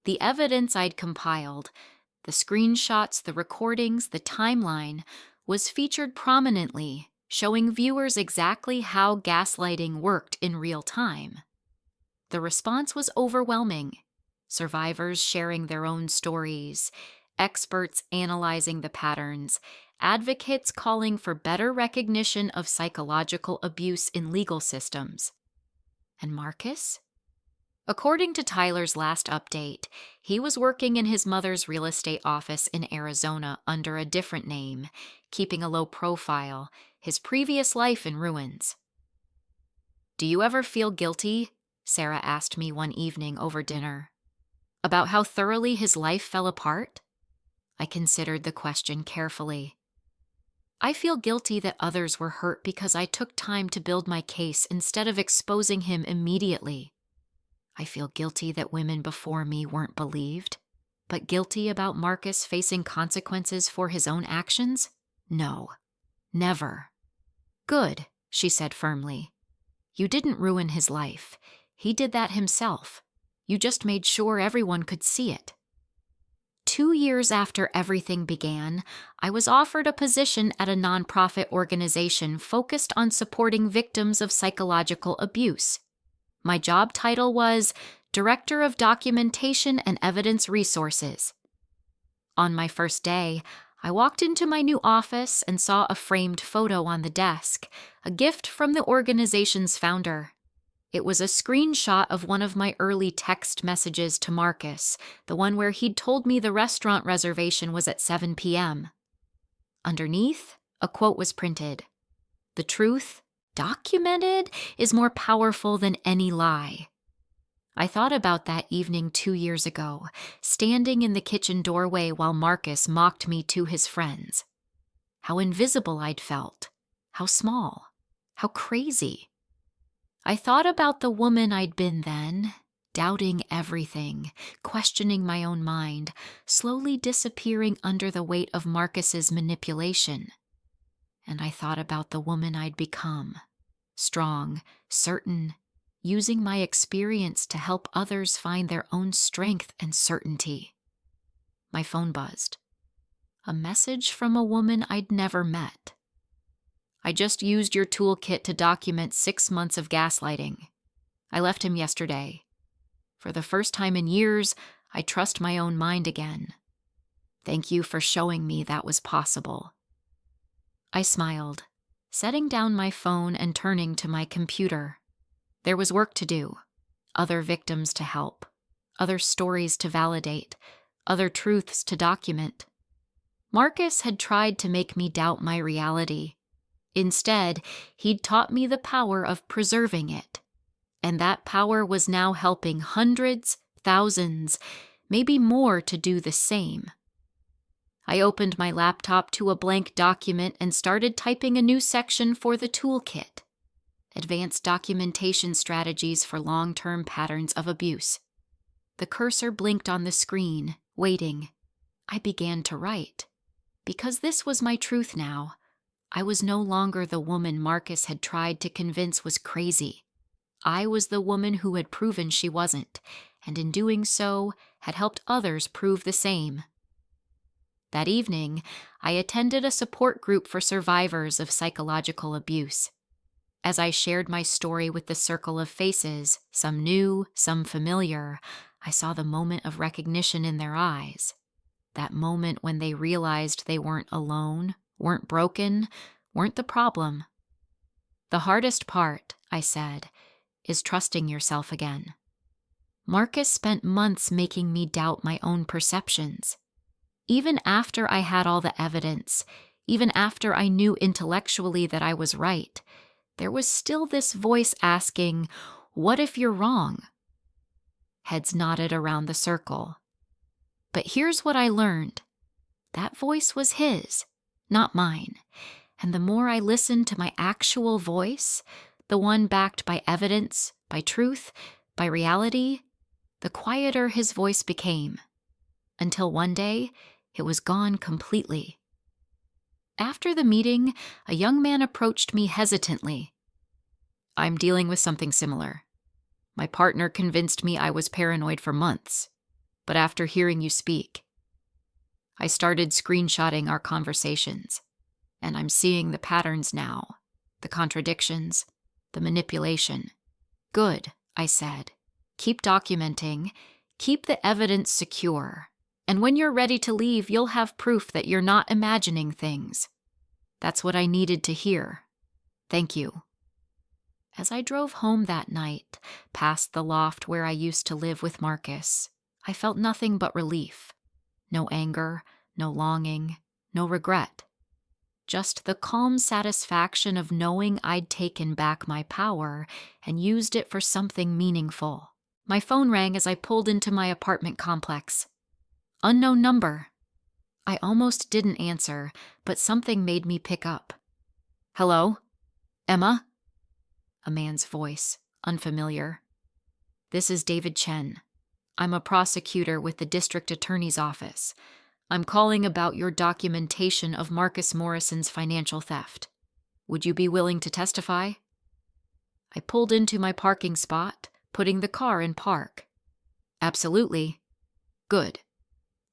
The evidence I'd compiled, the screenshots, the recordings, the timeline, was featured prominently, showing viewers exactly how gaslighting worked in real time. The response was overwhelming. Survivors sharing their own stories, experts analyzing the patterns, advocates calling for better recognition of psychological abuse in legal systems. And Marcus? According to Tyler's last update, he was working in his mother's real estate office in Arizona under a different name, keeping a low profile, his previous life in ruins. "Do you ever feel guilty?" Sarah asked me one evening over dinner. "About how thoroughly his life fell apart?" I considered the question carefully. I feel guilty that others were hurt because I took time to build my case instead of exposing him immediately. I feel guilty that women before me weren't believed, but guilty about Marcus facing consequences for his own actions? No, never. "Good," she said firmly. "You didn't ruin his life. He did that himself. You just made sure everyone could see it." 2 years after everything began, I was offered a position at a nonprofit organization focused on supporting victims of psychological abuse. My job title was Director of Documentation and Evidence Resources. On my first day, I walked into my new office and saw a framed photo on the desk, a gift from the organization's founder. It was a screenshot of one of my early text messages to Marcus, the one where he'd told me the restaurant reservation was at 7 p.m. Underneath, a quote was printed. "The truth, documented, is more powerful than any lie." I thought about that evening 2 years ago, standing in the kitchen doorway while Marcus mocked me to his friends. How invisible I'd felt. How small. How crazy. I thought about the woman I'd been then, doubting everything, questioning my own mind, slowly disappearing under the weight of Marcus's manipulation. And I thought about the woman I'd become, strong, certain, using my experience to help others find their own strength and certainty. My phone buzzed. A message from a woman I'd never met. "I just used your toolkit to document 6 months of gaslighting. I left him yesterday. For the first time in years, I trust my own mind again. Thank you for showing me that was possible." I smiled, setting down my phone and turning to my computer. There was work to do, other victims to help, other stories to validate, other truths to document. Marcus had tried to make me doubt my reality. Instead, he'd taught me the power of preserving it. And that power was now helping hundreds, thousands, maybe more to do the same. I opened my laptop to a blank document and started typing a new section for the toolkit. Advanced documentation strategies for long-term patterns of abuse. The cursor blinked on the screen, waiting. I began to write. Because this was my truth now. I was no longer the woman Marcus had tried to convince was crazy. I was the woman who had proven she wasn't, and in doing so, had helped others prove the same. That evening, I attended a support group for survivors of psychological abuse. As I shared my story with the circle of faces, some new, some familiar, I saw the moment of recognition in their eyes. That moment when they realized they weren't alone, weren't broken, weren't the problem. "The hardest part," I said, "is trusting yourself again." Marcus spent months making me doubt my own perceptions. Even after I had all the evidence, even after I knew intellectually that I was right, there was still this voice asking, "What if you're wrong?" Heads nodded around the circle. But here's what I learned. That voice was his, not mine. And the more I listened to my actual voice, the one backed by evidence, by truth, by reality, the quieter his voice became. Until one day, it was gone completely. After the meeting, a young man approached me hesitantly. "I'm dealing with something similar. My partner convinced me I was paranoid for months, but after hearing you speak, I started screenshotting our conversations, and I'm seeing the patterns now, the contradictions, the manipulation." "Good," I said. Keep documenting. Keep the evidence secure. And when you're ready to leave, you'll have proof that you're not imagining things. That's what I needed to hear. Thank you. As I drove home that night, past the loft where I used to live with Marcus, I felt nothing but relief. No anger, no longing, no regret. Just the calm satisfaction of knowing I'd taken back my power and used it for something meaningful. My phone rang as I pulled into my apartment complex. Unknown number. I almost didn't answer, but something made me pick up. Hello? Emma? A man's voice, unfamiliar. This is David Chen. I'm a prosecutor with the district attorney's office. I'm calling about your documentation of Marcus Morrison's financial theft. Would you be willing to testify? I pulled into my parking spot, putting the car in park. Absolutely. Good.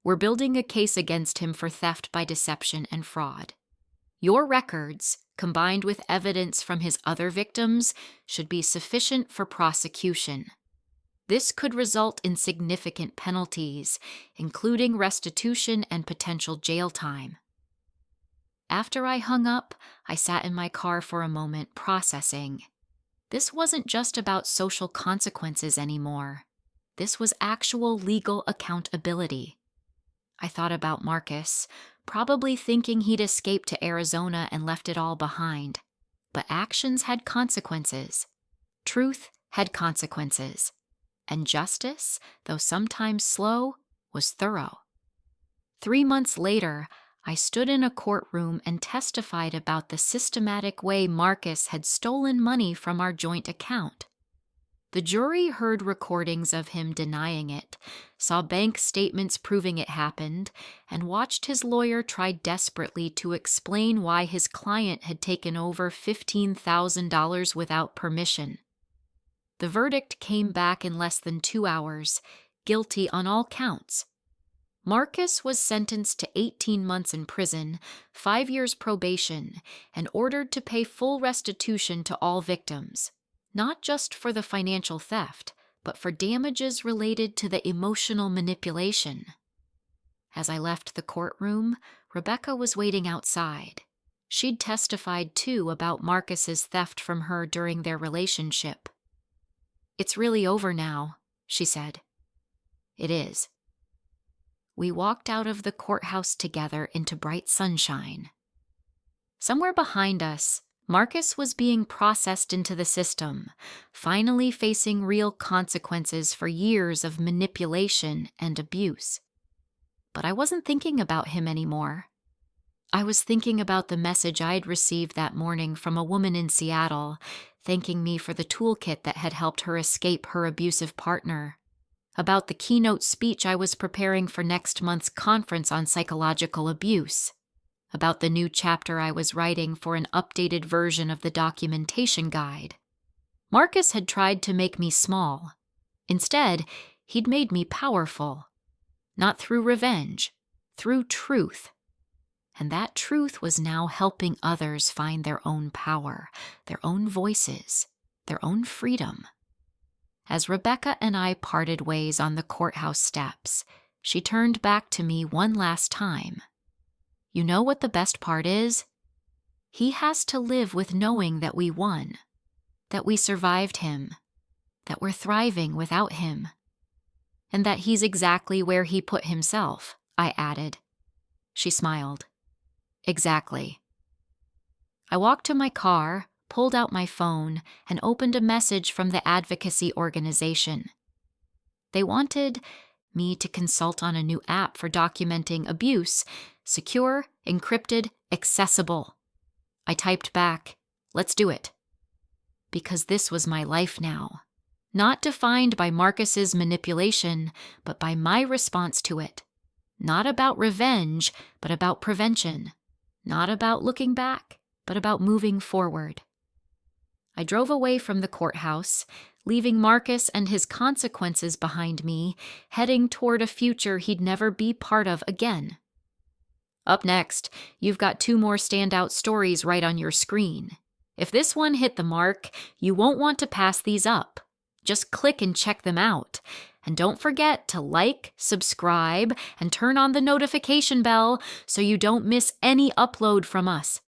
We're building a case against him for theft by deception and fraud. Your records, combined with evidence from his other victims, should be sufficient for prosecution. This could result in significant penalties, including restitution and potential jail time. After I hung up, I sat in my car for a moment, processing. This wasn't just about social consequences anymore. This was actual legal accountability. I thought about Marcus, probably thinking he'd escaped to Arizona and left it all behind. But actions had consequences. Truth had consequences. And justice, though sometimes slow, was thorough. 3 months later, I stood in a courtroom and testified about the systematic way Marcus had stolen money from our joint account. The jury heard recordings of him denying it, saw bank statements proving it happened, and watched his lawyer try desperately to explain why his client had taken over $15,000 without permission. The verdict came back in less than 2 hours, guilty on all counts. Marcus was sentenced to 18 months in prison, 5 years probation, and ordered to pay full restitution to all victims, not just for the financial theft, but for damages related to the emotional manipulation. As I left the courtroom, Rebecca was waiting outside. She'd testified, too, about Marcus's theft from her during their relationship. It's really over now, she said. It is. We walked out of the courthouse together into bright sunshine. Somewhere behind us, Marcus was being processed into the system, finally facing real consequences for years of manipulation and abuse. But I wasn't thinking about him anymore. I was thinking about the message I'd received that morning from a woman in Seattle, thanking me for the toolkit that had helped her escape her abusive partner, about the keynote speech I was preparing for next month's conference on psychological abuse, about the new chapter I was writing for an updated version of the documentation guide. Marcus had tried to make me small. Instead, he'd made me powerful. Not through revenge, through truth. And that truth was now helping others find their own power, their own voices, their own freedom. As Rebecca and I parted ways on the courthouse steps, she turned back to me one last time. You know what the best part is? He has to live with knowing that we won, that we survived him, that we're thriving without him, and that he's exactly where he put himself, I added. She smiled. Exactly. I walked to my car, pulled out my phone, and opened a message from the advocacy organization. They wanted me to consult on a new app for documenting abuse, secure, encrypted, accessible. I typed back, let's do it. Because this was my life now, not defined by Marcus's manipulation, but by my response to it. Not about revenge, but about prevention. Not about looking back, but about moving forward. I drove away from the courthouse, leaving Marcus and his consequences behind me, heading toward a future he'd never be part of again. Up next, you've got 2 more standout stories right on your screen. If this one hit the mark, you won't want to pass these up. Just click and check them out. And don't forget to like, subscribe, and turn on the notification bell so you don't miss any upload from us.